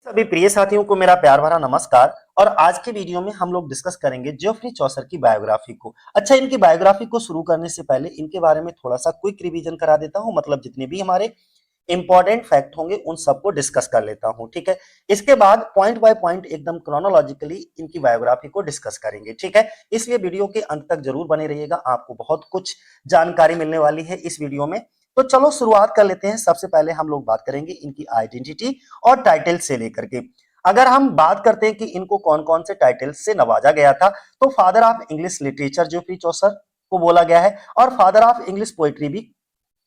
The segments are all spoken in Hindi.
सभी प्रिय साथियों को मेरा प्यार भरा नमस्कार। और आज के वीडियो में हम लोग डिस्कस करेंगे जेफरी चौसर की बायोग्राफी को। अच्छा, इनकी बायोग्राफी को शुरू करने से पहले इनके बारे में थोड़ा सा क्विक रिवीजन करा देता हूं, मतलब जितने भी हमारे इंपॉर्टेंट फैक्ट होंगे उन सबको डिस्कस कर लेता हूं, ठीक है। इसके बाद पॉइंट बाय पॉइंट एकदम क्रोनोलॉजिकली इनकी बायोग्राफी को डिस्कस करेंगे, ठीक है। इसलिए वीडियो के अंत तक जरूर बने रहिएगा, आपको बहुत कुछ जानकारी मिलने वाली है इस वीडियो में। तो चलो शुरुआत कर लेते हैं। सबसे पहले हम लोग बात करेंगे इनकी आइडेंटिटी और टाइटल से लेकर के। अगर हम बात करते हैं कि इनको कौन कौन से टाइटल से नवाजा गया था, तो father of English literature Geoffrey Chaucer को बोला गया है, और फादर ऑफ इंग्लिश पोइट्री भी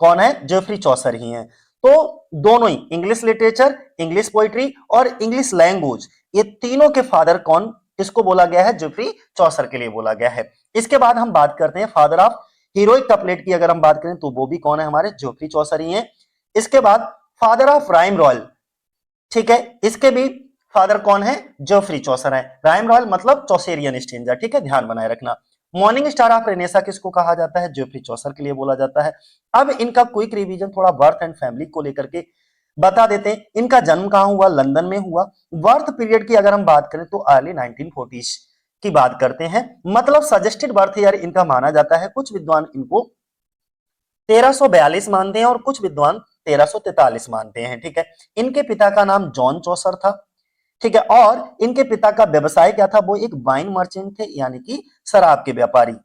कौन है? जेफरी चौसर ही है। तो दोनों ही, इंग्लिश लिटरेचर, इंग्लिश पोइट्री और इंग्लिश लैंग्वेज, ये तीनों के फादर कौन, किसको बोला गया है? जेफरी चौसर के लिए बोला गया है। इसके बाद हम बात करते हैं फादर ऑफ हीरोइक कपलेट की। अगर हम बात करें तो वो भी कौन है? हमारे जेफरी चौसर ही है। इसके बाद फादर ऑफ राइम रॉयल, ठीक है, इसके भी फादर कौन है? जेफरी चौसर है। राइम रॉयल मतलब चौसेरियन स्ट्रेंजर, ठीक है, ध्यान बनाए रखना। मॉर्निंग स्टार ऑफ रेनेसा किसको कहा जाता है? जेफरी चौसर के लिए बोला जाता है। अब इनका क्विक रिवीजन थोड़ा बर्थ एंड फैमिली को लेकर के बता देते हैं। इनका जन्म कहां हुआ? लंदन में हुआ। बर्थ पीरियड की अगर हम बात करें तो अर्ली 1940s की बात करते हैं, मतलब सजेस्टेड बर्थ ईयर इनका माना जाता है। कुछ विद्वान इनको 1342 मानते हैं और कुछ विद्वान 1343 मानते हैं, ठीक है। इनके पिता का नाम जॉन चौसर था, ठीक है, और इनके पिता का व्यवसाय क्या था? वो एक वाइन मर्चेंट थे, यानी कि शराब के व्यापारी।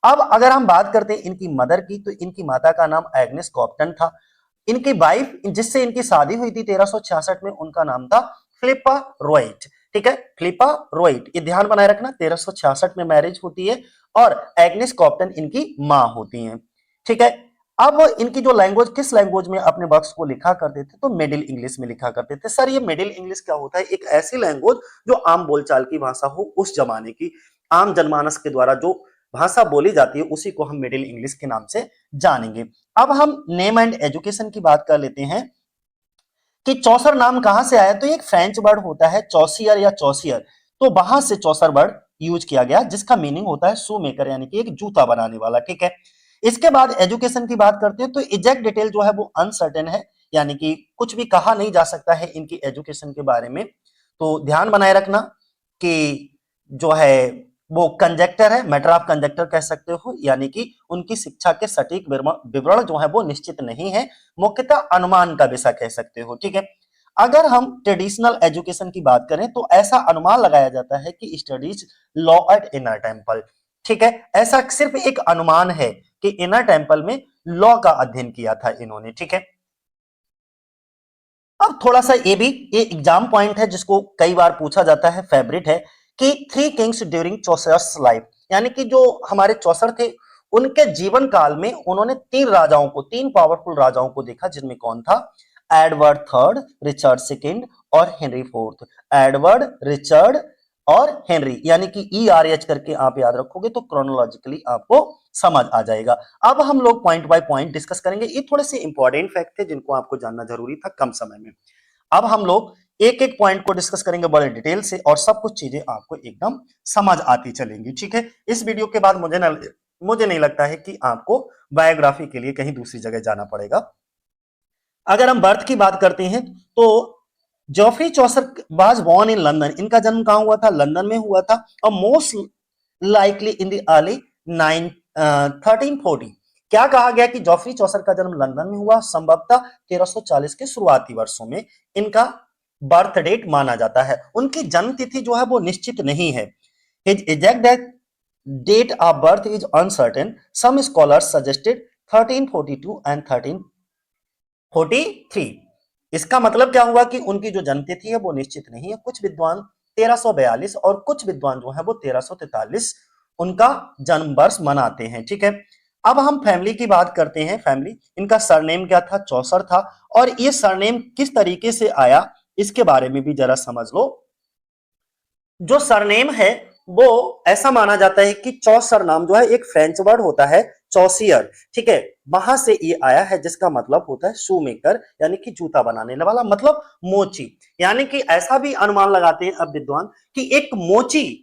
अब अगर हम बात करते हैं इनकी मदर की, तो इनकी माता का नाम एग्नेस कॉप्टन था। इनकी वाइफ जिससे इनकी शादी हुई थी 1366 में, उनका नाम था फिलिपा रोइट, ठीक है, फिलिपा रोइट, ये ध्यान बनाए रखना। 1366 में मैरिज होती है और एग्नेस कॉप्टन इनकी मां होती हैं, ठीक है। अब इनकी जो लैंग्वेज, किस लैंग्वेज में अपने वर्क्स को लिखा करते थे? तो मिडिल इंग्लिश में लिखा करते थे। सर, ये मिडिल इंग्लिश क्या होता है? एक ऐसी लैंग्वेज जो आम बोलचाल की भाषा हो, उस जमाने की आम जनमानस के द्वारा जो भाषा बोली जाती है उसी को हम मिडिल इंग्लिश के नाम से जानेंगे। अब हम नेम एंड एजुकेशन की बात कर लेते हैं कि चौसर नाम कहां से आया। तो एक फ्रेंच वर्ड होता है चौसियर या चौसियर, तो वहां से चौसर वर्ड यूज किया गया, जिसका मीनिंग होता है शू मेकर, यानी कि एक जूता बनाने वाला, ठीक है। इसके बाद एजुकेशन की बात करते हैं तो एग्जैक्ट डिटेल जो है वो अनसर्टेन है, यानी कि कुछ भी कहा नहीं जा सकता है इनकी एजुकेशन के बारे में। तो ध्यान बनाए रखना कि जो है वो कंजेक्टर है, मैटर ऑफ कंजेक्टर कह सकते हो, यानी कि उनकी शिक्षा के सटीक विवरण जो है वो निश्चित नहीं है, मुख्यतः अनुमान का विषय कह सकते हो, ठीक है। अगर हम ट्रेडिशनल एजुकेशन की बात करें तो ऐसा अनुमान लगाया जाता है कि studies law at inner temple, ठीक है, ऐसा सिर्फ एक अनुमान है कि इनर टेम्पल में लॉ का अध्ययन किया था इन्होंने, ठीक है। अब थोड़ा सा ये एग्जाम पॉइंट है जिसको कई बार पूछा जाता है, फेवरेट है, कि three Kings during Chaucer's life, यानी कि जो हमारे चौसर थे उनके जीवन काल में उन्होंने तीन राजाओं को, तीन पावरफुल राजाओं को देखा, जिनमें कौन था? एडवर्ड थर्ड, रिचर्ड सेकेंड और हेनरी फोर्थ। एडवर्ड, रिचर्ड और हेनरी, यानी कि ERH करके आप याद रखोगे तो क्रोनोलॉजिकली आपको समझ आ जाएगा। अब हम लोग पॉइंट बाय पॉइंट डिस्कस करेंगे। ये थोड़े से इंपॉर्टेंट फैक्ट थे जिनको आपको जानना जरूरी था कम समय में। अब हम लोग एक एक पॉइंट को डिस्कस करेंगे बड़े डिटेल से, और सब कुछ चीजें आपको एकदम समझ आती चलेंगी, ठीक है। इस वीडियो के बाद मुझे नहीं लगता है कि आपको बायोग्राफी के लिए कहीं दूसरी जगह जाना पड़ेगा। अगर हम बर्थ की बात करते हैं तो Geoffrey Chaucer was born in London. इनका जन्म कहां हुआ था? लंदन में हुआ था। और most likely in the early 1340। क्या कहा गया कि जेफरी चौसर का जन्म लंदन में हुआ, संभवतः 1340 के शुरुआती वर्षों में इनका बर्थ डेट माना जाता है। उनकी जन्म तिथि जो है वो निश्चित नहीं है। His exact date of birth is uncertain. Some scholars suggested 1342 and 1343। इसका मतलब क्या हुआ कि उनकी जो जन्म तिथि है वो निश्चित नहीं है। कुछ विद्वान 1342 और कुछ विद्वान जो है वो 1343 उनका जन्म वर्ष मनाते हैं, ठीक है। अब हम फैमिली की बात करते हैं। फैमिली, इनका सरनेम क्या था? चौसर था। और ये सरनेम किस तरीके से आया इसके बारे में भी जरा समझ लो। जो सरनेम है वो ऐसा माना जाता है कि चौसर नाम जो है एक फ्रेंच वर्ड होता है चौसियर, ठीक है, वहां से ये आया है, जिसका मतलब होता है शू मेकर, यानी कि जूता बनाने वाला, मतलब मोची। यानी कि ऐसा भी अनुमान लगाते हैं अब विद्वान कि एक मोची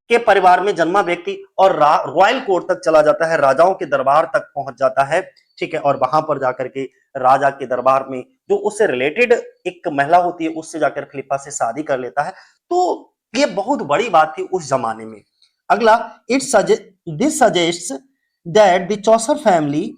के परिवार में जन्मा व्यक्ति और रॉयल कोर्ट तक चला जाता है, राजाओं के दरबार तक पहुंच जाता है, ठीक है, और वहां पर जाकर के राजा के दरबार में जो उससे रिलेटेड एक महिला होती है उससे जाकर फिलिप्पा से शादी कर लेता है। तो ये बहुत बड़ी बात थी उस जमाने में। अगला, this suggest that the Chaucer family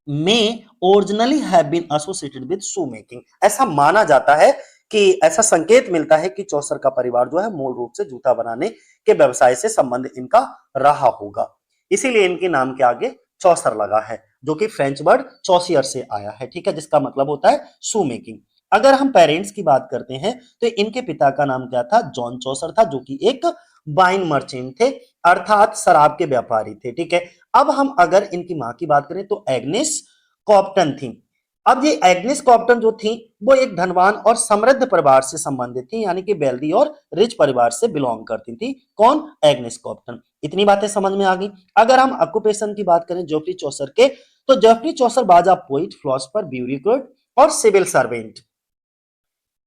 में originally have been associated with shoe making. ऐसा माना जाता है कि ऐसा संकेत मिलता है कि चौसर का परिवार जो है मूल रूप से जूता बनाने के व्यवसाय से संबंध इनका रहा होगा, इसीलिए इनके नाम के आगे चौसर लगा है, जो कि फ्रेंच वर्ड चौसियर से आया है, ठीक है, जिसका मतलब होता है शू मेकिंग। अगर हम पेरेंट्स की बात करते हैं तो इनके पिता का नाम क्या था, जॉन चौसर था, जो कि एक वाइन मर्चेंट थे, अर्थात शराब के व्यापारी थे, ठीक है। अब हम अगर इनकी मां की बात करें तो एग्नेस कॉप्टन थी। अब ये एग्नेस कॉप्टन जो थी वो एक धनवान और समृद्ध परिवार से संबंधित थी, यानी कि वेल्दी और रिच परिवार से बिलोंग करती थी। कौन? एग्नेस कॉप्टन। इतनी बातें समझ में आ गई। अगर हम ऑक्यूपेशन की बात करें जोफ्री चौसर के, तो Geoffrey Chaucer was a poet, philosopher, bureaucrat और सिविल सर्वेंट।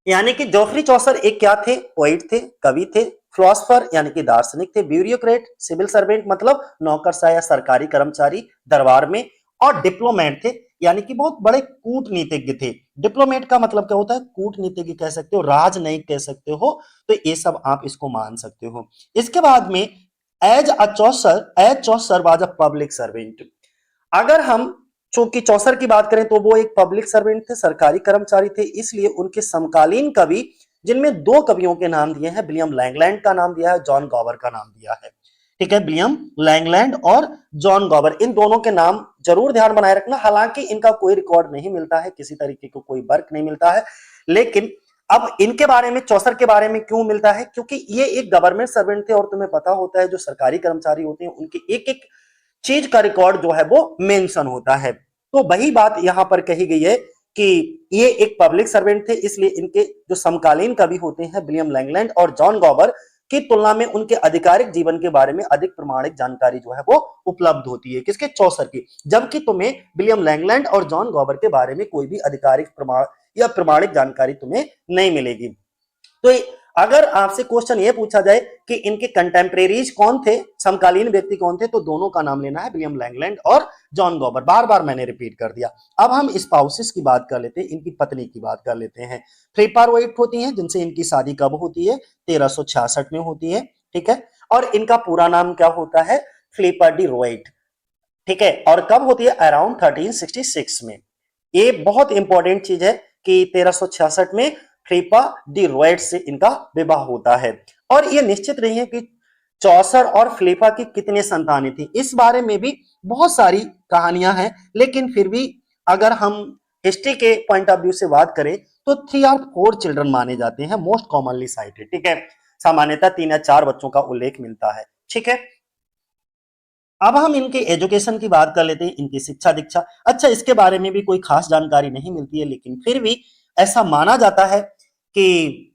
यानी कि जोफ्री चौसर एक क्या थे? पोइट थे, कवि थे, फिलोसोफर यानी कि दार्शनिक थे, ब्यूरोक्रेट सिविल सर्वेंट मतलब नौकरशाह या सरकारी कर्मचारी दरबार में, और डिप्लोमेट थे यानी कि बहुत बड़े कूटनीतिज्ञ थे। डिप्लोमेट का मतलब क्या होता है? कूटनीतिज्ञ कह सकते हो, राजनयिक कह सकते हो, तो ये सब आप इसको मान सकते हो। इसके बाद में as Chaucer was a public servant. अगर हम चूंकि चौसर की बात करें तो वो एक पब्लिक सर्वेंट थे, सरकारी कर्मचारी थे, इसलिए उनके समकालीन कवि, जिनमें दो कवियों के नाम दिए हैं, विलियम लैंगलैंड का नाम दिया है, जॉन गॉबर का नाम दिया है, ठीक है। विलियम लैंगलैंड और जॉन गॉबर, इन दोनों के नाम जरूर ध्यान बनाए रखना। हालांकि इनका कोई रिकॉर्ड नहीं मिलता है, किसी तरीके को कोई वर्क नहीं मिलता है, लेकिन अब इनके बारे में, चौसर के बारे में क्यों मिलता है? क्योंकि ये एक गवर्नमेंट सर्वेंट थे, और तुम्हें पता होता है जो सरकारी कर्मचारी होते हैं उनके एक एक चीज का रिकॉर्ड जो है वो मेंशन होता है। तो वही बात यहां पर कही गई है कि ये एक पब्लिक सर्वेंट थे, इसलिए इनके जो समकालीन कवि होते हैं विलियम लैंगलैंड और जॉन गॉबर की तुलना में उनके आधिकारिक जीवन के बारे में अधिक प्रमाणिक जानकारी जो है वो उपलब्ध होती है, किसके? चौसर की। जबकि तुम्हें विलियम लैंगलैंड और जॉन गॉबर के बारे में कोई भी आधिकारिक प्रमाण या प्रमाणिक जानकारी तुम्हें नहीं मिलेगी। तो अगर आपसे क्वेश्चन ये पूछा जाए कि इनके कंटेम्परेरीज कौन थे, समकालीन व्यक्ति कौन थे, तो दोनों का नाम लेना है, विलियम लैंगलैंड और जॉन गॉबर। बार बार मैंने रिपीट कर दिया। अब हम स्पाउसेस की बात कर लेते हैं, इनकी पत्नी की बात कर लेते हैं। फ्लिपा रोइट होती हैं, जिनसे इनकी शादी कब होती है? 1366 में होती है, ठीक है। और इनका पूरा नाम क्या होता है? फ्लिपा डी रोइट, ठीक है। और कब होती है? अराउंड 1366 में। ये बहुत इंपॉर्टेंट चीज है कि 1366 में फ्लिपा डी रॉयट से इनका विवाह होता है। और ये निश्चित नहीं है कि चौसर और फिलिपा की कितने संतानें थी, इस बारे में भी बहुत सारी कहानियां हैं, लेकिन फिर भी अगर हम हिस्ट्री के पॉइंट ऑफ व्यू से बात करें तो 3 और 4 चिल्ड्रन माने जाते हैं, मोस्ट कॉमनली साइटेड, ठीक है। सामान्यतः 3 या 4 बच्चों का उल्लेख मिलता है, ठीक है। अब हम इनके एजुकेशन की बात कर लेते हैं, इनकी शिक्षा दीक्षा। अच्छा, इसके बारे में भी कोई खास जानकारी नहीं मिलती है, लेकिन फिर भी ऐसा माना जाता है कि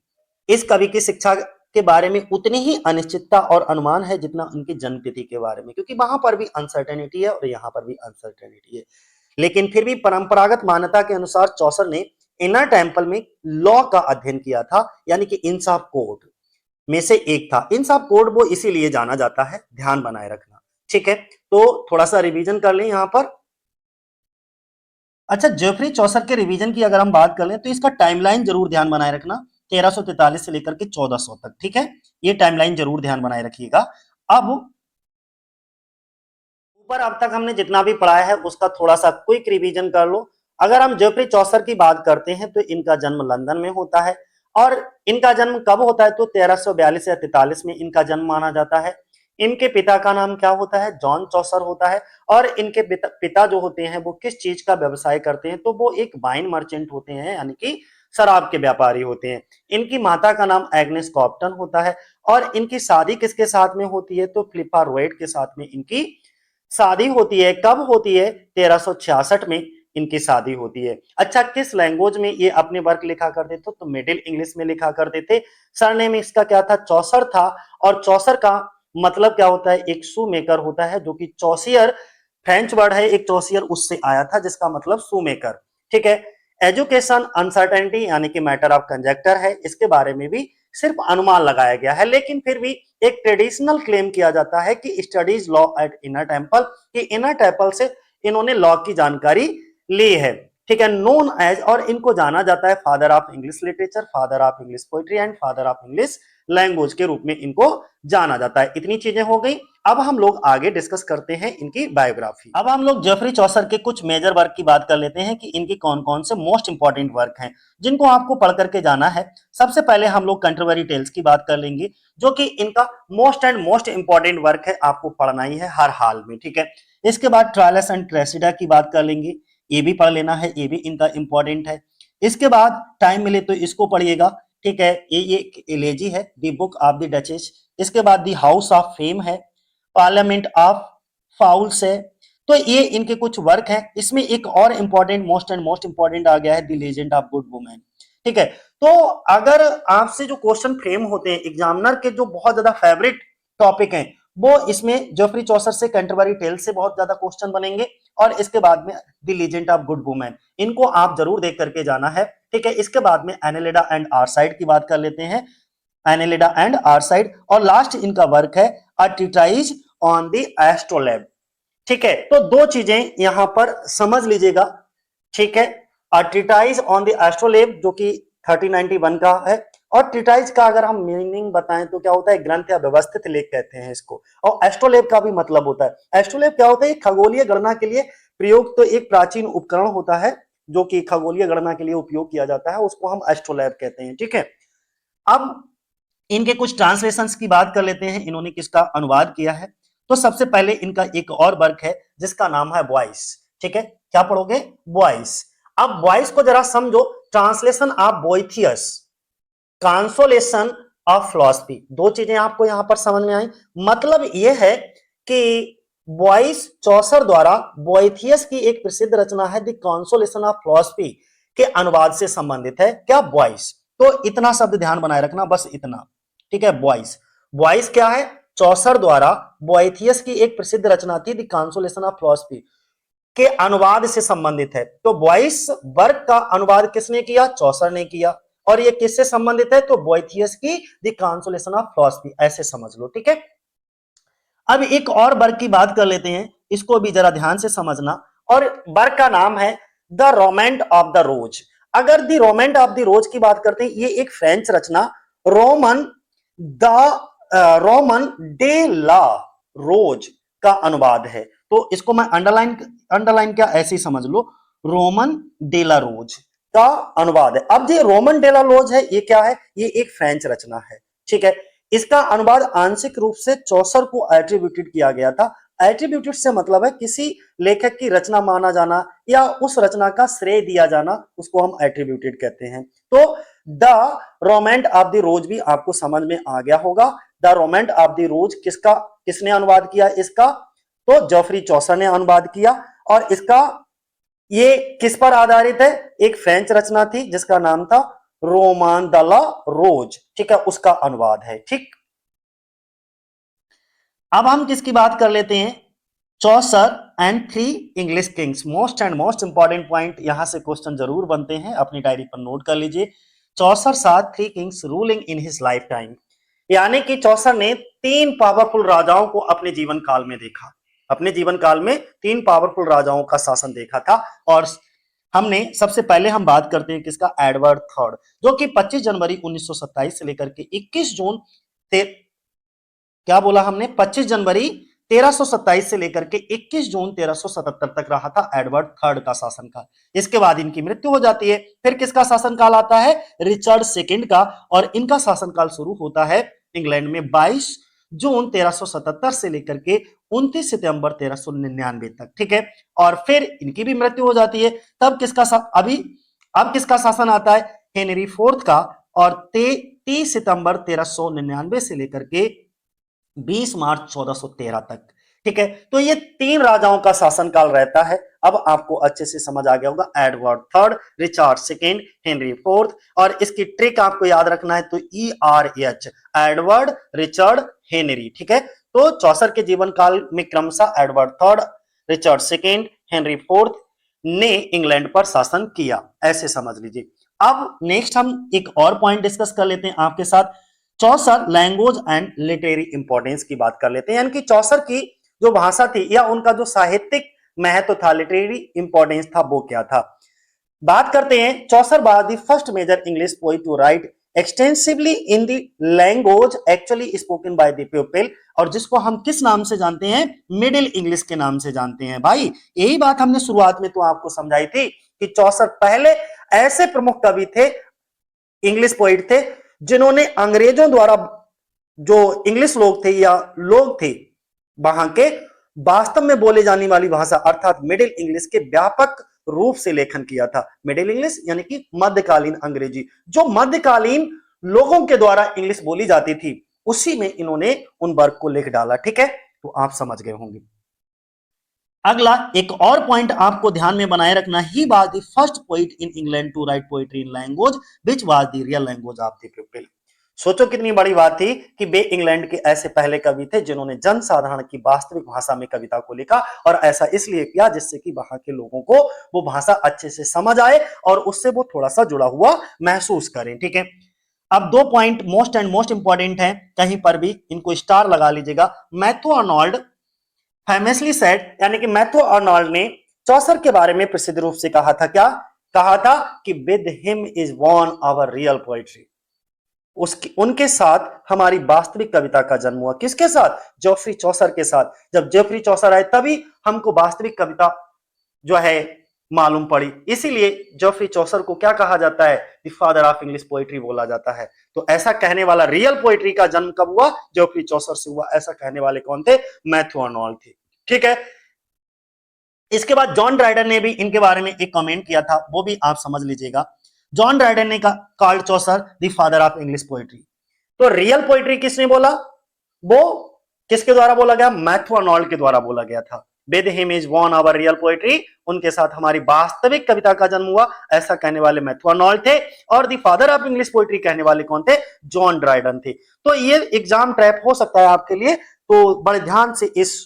इस कवि की शिक्षा के बारे में उतनी ही अनिश्चितता और अनुमान है जितना उनकी जन्म तिथि के बारे में, क्योंकि वहां पर भी अनसर्टेनिटी है और यहाँ पर भी अनसर्टेनिटी है। लेकिन फिर भी परंपरागत मान्यता के अनुसार चौसर ने इनर टेम्पल में लॉ का अध्ययन किया था, यानी कि इंसाफ कोड में से एक था। इंसाफ कोड वो इसीलिए जाना जाता है, ध्यान बनाए रखना, ठीक है। तो थोड़ा सा रिवीजन कर लें यहां पर। अच्छा, जेफरी चौसर के रिवीजन की अगर हम बात कर लें तो इसका टाइमलाइन जरूर ध्यान बनाए रखना, 1343 से लेकर के 1400 तक, ठीक है। ये टाइमलाइन जरूर ध्यान बनाए रखिएगा। अब ऊपर अब तक हमने जितना भी पढ़ाया है उसका थोड़ा सा क्विक रिवीजन कर लो। अगर हम जेफरी चौसर की बात करते हैं तो इनका जन्म लंदन में होता है। और इनका जन्म कब होता है? तो 1342 या 43 में इनका जन्म माना जाता है। इनके पिता का नाम क्या होता है? जॉन चौसर होता है। और इनके पिता जो होते हैं वो किस चीज का व्यवसाय करते हैं? तो वो एक वाइन मर्चेंट होते हैं, यानी कि शराब के व्यापारी होते हैं। इनकी माता का नाम एग्नेस कॉप्टन होता है। और इनकी शादी किसके साथ में होती है? तो फिलिपा रोइट के साथ में इनकी शादी होती है। कब होती है? 1366 में इनकी शादी होती है। अच्छा, किस लैंग्वेज में ये अपने वर्क लिखा करते थे? तो मिडिल इंग्लिश में लिखा करते थे। सरनेम इसका क्या था? चौसर था। और चौसर का मतलब क्या होता है? एक शू मेकर होता है, जो कि चौसियर फ्रेंच वर्ड है, एक चौसियर उससे आया था, जिसका मतलब शू मेकर, ठीक है। एजुकेशन अनसर्टेनिटी यानी कि मैटर ऑफ कंजेक्टर है, इसके बारे में भी सिर्फ अनुमान लगाया गया है, लेकिन फिर भी एक ट्रेडिशनल क्लेम किया जाता है कि studies law at inner temple, कि इनर टेम्पल से इन्होंने लॉ की जानकारी ली है, ठीक है, नोन एज, और इनको जाना जाता है father of English literature, father of English poetry and father of English language के रूप में इनको जाना जाता है। इतनी चीजें हो गई। अब हम लोग आगे डिस्कस करते हैं इनकी बायोग्राफी। अब हम लोग जेफरी चौसर के कुछ मेजर वर्क की बात कर लेते हैं कि इनके कौन कौन से मोस्ट इंपॉर्टेंट वर्क हैं जिनको आपको पढ़ करके जाना है। सबसे पहले हम लोग कंट्रोवरी टेल्स की बात कर लेंगे, जो कि इनका मोस्ट इंपॉर्टेंट वर्क है, आपको पढ़ना ही है हर हाल में, ठीक है। इसके बाद ट्रायलस एंड क्रेसिडा की बात कर लेंगे, ये भी पढ़ लेना है, ये भी इनका इंपॉर्टेंट है। इसके बाद टाइम मिले तो इसको पढ़िएगा, ठीक है, ये एलेजी है, the Book of the duchess. इसके बाद द हाउस ऑफ फेम है, पार्लियामेंट ऑफ फाउल्स है। तो ये इनके कुछ वर्क हैं। इसमें एक और इंपॉर्टेंट मोस्ट इंपॉर्टेंट आ गया है, the legend of good women, ठीक है। तो अगर आपसे जो क्वेश्चन फ्रेम होते हैं एग्जामिनर के, जो बहुत ज्यादा फेवरेट टॉपिक हैं, वो इसमें जेफरी चौसर से कंट्रोवरी टेल्स से बहुत ज्यादा क्वेश्चन बनेंगे, और इसके बाद में the legend of good women, इनको आप जरूर देख करके जाना है, ठीक है। इसके बाद में एनेलिडा एंड आर्साइड की बात कर लेते हैं, एनेलिडा एंड आर्साइड, और लास्ट इनका वर्क है अ ट्रीटाइज ऑन द एस्ट्रोलैब, ठीक है। तो दो चीजें यहां पर समझ लीजिएगा, ठीक है। अ ट्रीटाइज ऑन द एस्ट्रोलैब जो कि 1391 का है, और ट्रीटाइज का अगर हम मीनिंग बताएं तो क्या होता है, ग्रंथ या व्यवस्थित लेख कहते हैं इसको। और एस्ट्रोलेब का भी मतलब होता है, एस्ट्रोलेब क्या होता है, खगोलीय गणना के लिए प्रयोग तो एक प्राचीन उपकरण होता है जो कि खगोलीय गणना के लिए उपयोग किया जाता है, उसको हम एस्ट्रोलेब कहते हैं, ठीक है। अब इनके कुछ ट्रांसलेशंस की बात कर लेते हैं, इन्होंने किसका अनुवाद किया है। तो सबसे पहले इनका एक और वर्क है जिसका नाम है वॉइस, ठीक है। क्या पढ़ोगे, वॉइस। अब वॉइस को जरा समझो, translation of Boethius, consolation of philosophy, दो चीजें आपको यहां पर समझ में आई। मतलब यह है कि बॉयस चौसर द्वारा बोइथियस की एक प्रसिद्ध रचना है द कंसोलेशन ऑफ फिलॉसफी के अनुवाद से संबंधित है, क्या, बॉयस। तो इतना शब्द ध्यान बनाए रखना, बस इतना, ठीक है। बॉयस, बॉयस क्या है, चौसर द्वारा बोइथियस की एक प्रसिद्ध रचना थी द कंसोलेशन ऑफ फिलॉसफी के अनुवाद से संबंधित है। तो बॉयस वर्क का अनुवाद किसने किया, चौसर ने किया, और ये किससे संबंधित है, तो बोइथियस की द कंसोलेशन ऑफ फिलॉसफी, ऐसे समझ लो, ठीक है। अब एक और वर्क की बात कर लेते हैं, इसको भी जरा ध्यान से समझना, और वर्क का नाम है the Romaunt of the Rose. अगर the Romaunt of the Rose की बात करते हैं, ये एक फ्रेंच रचना Roman de Roman de la Rose का अनुवाद है। तो इसको मैं अंडरलाइन क्या ऐसे ही समझ लो, रोमन डेला रोज का अनुवाद है। अब ये रोमन डेला रोज है, ये क्या है, ये एक फ्रेंच रचना है, ठीक है। इसका अनुवाद आंशिक रूप से चौसर को एट्रीब्यूटेड किया गया था। एट्रीब्यूटेड से मतलब है किसी लेखक की रचना माना जाना या उस रचना का श्रेय दिया जाना, उसको हम एट्रीब्यूटेड कहते हैं। तो द रोमेंट ऑफ द रोज भी आपको समझ में आ गया होगा। द रोमेंट ऑफ द रोज किसने अनुवाद किया इसका, तो जेफरी चौसर ने अनुवाद किया, और इसका ये किस पर आधारित है, एक फ्रेंच रचना थी जिसका नाम था रोमान द ला रोज, ठीक है, उसका अनुवाद है, ठीक। अब हम किसकी बात कर लेते हैं, Chaucer and three English kings. Most important point, यहां से क्वेश्चन जरूर बनते हैं, अपनी डायरी पर नोट कर लीजिए। चौसर सा three Kings ruling in his life time, यानी कि चौसर ने तीन पावरफुल राजाओं को अपने जीवन काल में देखा, अपने जीवन काल में तीन पावरफुल राजाओं का शासन देखा था। और हमने सबसे पहले हम बात करते हैं किसका, एडवर्ड थर्ड, जो कि 25 जनवरी 1927 से लेकर के 21 जून क्या बोला हमने, 25 जनवरी 1327 से लेकर के 21 जून 1377 तक रहा था एडवर्ड थर्ड का शासनकाल। इसके बाद इनकी मृत्यु हो जाती है। फिर किसका शासनकाल आता है, रिचर्ड सेकंड का, और इनका शासनकाल शुरू होता है इंग्लैंड में 22 जून 1377 से लेकर के 29 सितंबर 1399 तक, ठीक है। और फिर इनकी भी मृत्यु हो जाती है। तब अब किसका शासन आता है, हेनरी फोर्थ का, और 30 सितंबर 1399 से लेकर के 20 मार्च 1413 तक, ठीक है। तो ये तीन राजाओं का शासनकाल रहता है। अब आपको अच्छे से समझ आ गया होगा, Edward third, Richard second, Henry fourth, और इसकी ट्रिक आपको याद रखना है, तो ERH, एडवर्ड, रिचर्ड, हेनरी, ठीक है। तो चौसर के जीवन काल में क्रमशः Edward third, Richard second, Henry fourth ने इंग्लैंड पर शासन किया, ऐसे समझ लीजिए। अब नेक्स्ट हम एक और पॉइंट डिस्कस कर लेते हैं आपके साथ, चौसर लैंग्वेज एंड लिटरेरी इंपॉर्टेंस की बात कर लेते हैं, यानी कि चौसर की जो भाषा थी या उनका जो साहित्यिक महत्व था, लिटरेरी इंपॉर्टेंस था, वो क्या था। बात करते हैं Chaucer was the first major English poet to write extensively in the language actually spoken by the people, और जिसको हम किस नाम से जानते हैं, मिडिल इंग्लिश के नाम से जानते हैं। भाई यही बात हमने शुरुआत में तो आपको समझाई थी कि चौसर पहले ऐसे प्रमुख कवि थे, इंग्लिश पोइट थे, जिन्होंने अंग्रेजों द्वारा जो इंग्लिश लोग थे या लोग थे वहां के वास्तव में बोले जाने वाली भाषा अर्थात मिडिल इंग्लिश के व्यापक रूप से लेखन किया था। मिडिल इंग्लिश यानी कि मध्यकालीन अंग्रेजी, जो मध्यकालीन लोगों के द्वारा इंग्लिश बोली जाती थी, उसी में इन्होंने उन वर्ग को लिख डाला। ठीक है, तो आप समझ गए होंगे। अगला एक और पॉइंट आपको ध्यान में बनाए रखना, he was the first poet in England to write poetry in language which was the real language of the people. सोचो कितनी बड़ी बात थी कि वे इंग्लैंड के ऐसे पहले कवि थे जिन्होंने जनसाधारण की वास्तविक भाषा में कविता को लिखा, और ऐसा इसलिए किया जिससे कि वहां के लोगों को वो भाषा अच्छे से समझ आए और उससे वो थोड़ा सा जुड़ा हुआ महसूस करें। ठीक है, अब दो point most and most important है, कहीं पर भी इनको स्टार लगा लीजिएगा। मैथ्यू आर्नोल्ड फेमसली सेड, यानी कि मैथ्यू आर्नोल्ड ने चौसर के बारे में प्रसिद्ध रूप से कहा था, क्या कहा था कि with him is born our real poetry, उसकी उनके साथ हमारी वास्तविक कविता का जन्म हुआ। किसके साथ? जोफ्री चौसर के साथ। जब जोफ्री चौसर आए तभी हमको वास्तविक कविता जो है मालूम पड़ी, इसीलिए जोफ्री चौसर को क्या कहा जाता है, the father of English poetry बोला जाता है। तो ऐसा कहने वाला, रियल पोएट्री का जन्म कब हुआ? जोफ्री चौसर से हुआ। ऐसा कहने वाले कौन थे? मैथ्यू आर्नोल्ड थे। ठीक है, इसके बाद जॉन ड्राइडन ने भी इनके बारे में एक कमेंट किया था, वो भी आप समझ लीजिएगा। जॉन ड्राइडन ने called Chaucer the father of English poetry. तो रियल पोएट्री किसने बोला? वो किसके द्वारा बोला गया? मैथ्यू आर्नोल्ड के द्वारा बोला गया था। With him is born our real poetry, उनके साथ हमारी वास्तविक कविता का जन्म हुआ, ऐसा कहने वाले मैथ्यू आर्नोल्ड थे। और the father of English poetry कहने वाले कौन थे? जॉन ड्राइडन थे। तो ये एग्जाम ट्रैप हो सकता है आपके लिए, तो बड़े ध्यान से इस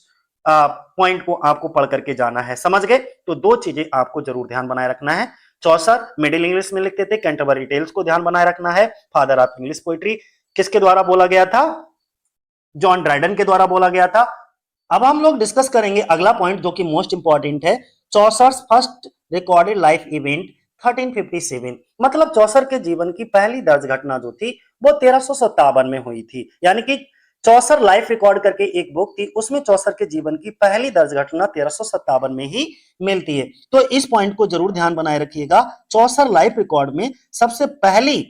पॉइंट को आपको पढ़ करके जाना है। समझ गए? तो दो चीजें आपको जरूर ध्यान बनाए रखना है, चौसर मिडिल इंग्लिश में लिखते थे, कैंटरबरी टेल्स को ध्यान बनाए रखना है। फादर ऑफ इंग्लिश पोएट्री किसके द्वारा बोला गया था? जॉन ड्राइडन के द्वारा बोला गया था। अब हम लोग डिस्कस करेंगे अगला पॉइंट जो कि मोस्ट इंपॉर्टेंट है, Chaucer's first recorded life event 1357। मतलब चौसर के जीवन की पहली दर्ज घटना जो थी वो 1357 में हुई थी। यानी कि चौसर लाइफ रिकॉर्ड करके एक बुक थी, उसमें चौसर के जीवन की पहली दर्ज घटना 1357 में ही मिलती है। तो इस पॉइंट को जरूर ध्यान बनाए रखिएगा। चौसर लाइफ रिकॉर्ड में सबसे पहली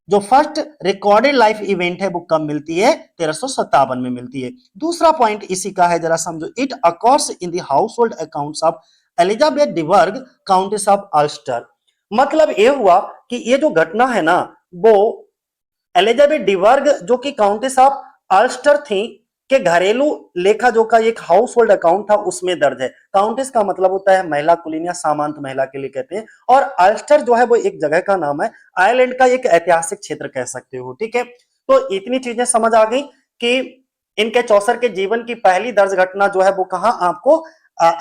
जो फर्स्ट रिकॉर्डेड लाइफ इवेंट है वो कब मिलती है? 1357 में मिलती है। दूसरा पॉइंट इसी का है, जरा समझो। It occurs in the household accounts of Elizabeth डिवर्ग काउंटेस ऑफ अल्स्टर। मतलब ये हुआ कि ये जो घटना है ना, वो एलिजाबेथ डिवर्ग जो कि काउंटेस ऑफ अल्स्टर थी के घरेलू लेखा जोखा एक हाउस होल्ड अकाउंट था, उसमें दर्ज है। काउंटेस का मतलब होता है महिला कुलीन या सामंत महिला के लिए कहते हैं, और अल्स्टर जो है वो एक जगह का नाम है, आयरलैंड का एक ऐतिहासिक क्षेत्र कह सकते हो। ठीक है, तो इतनी चीजें समझ आ गई कि इनके चौसर के जीवन की पहली दर्ज घटना जो है वो कहां आपको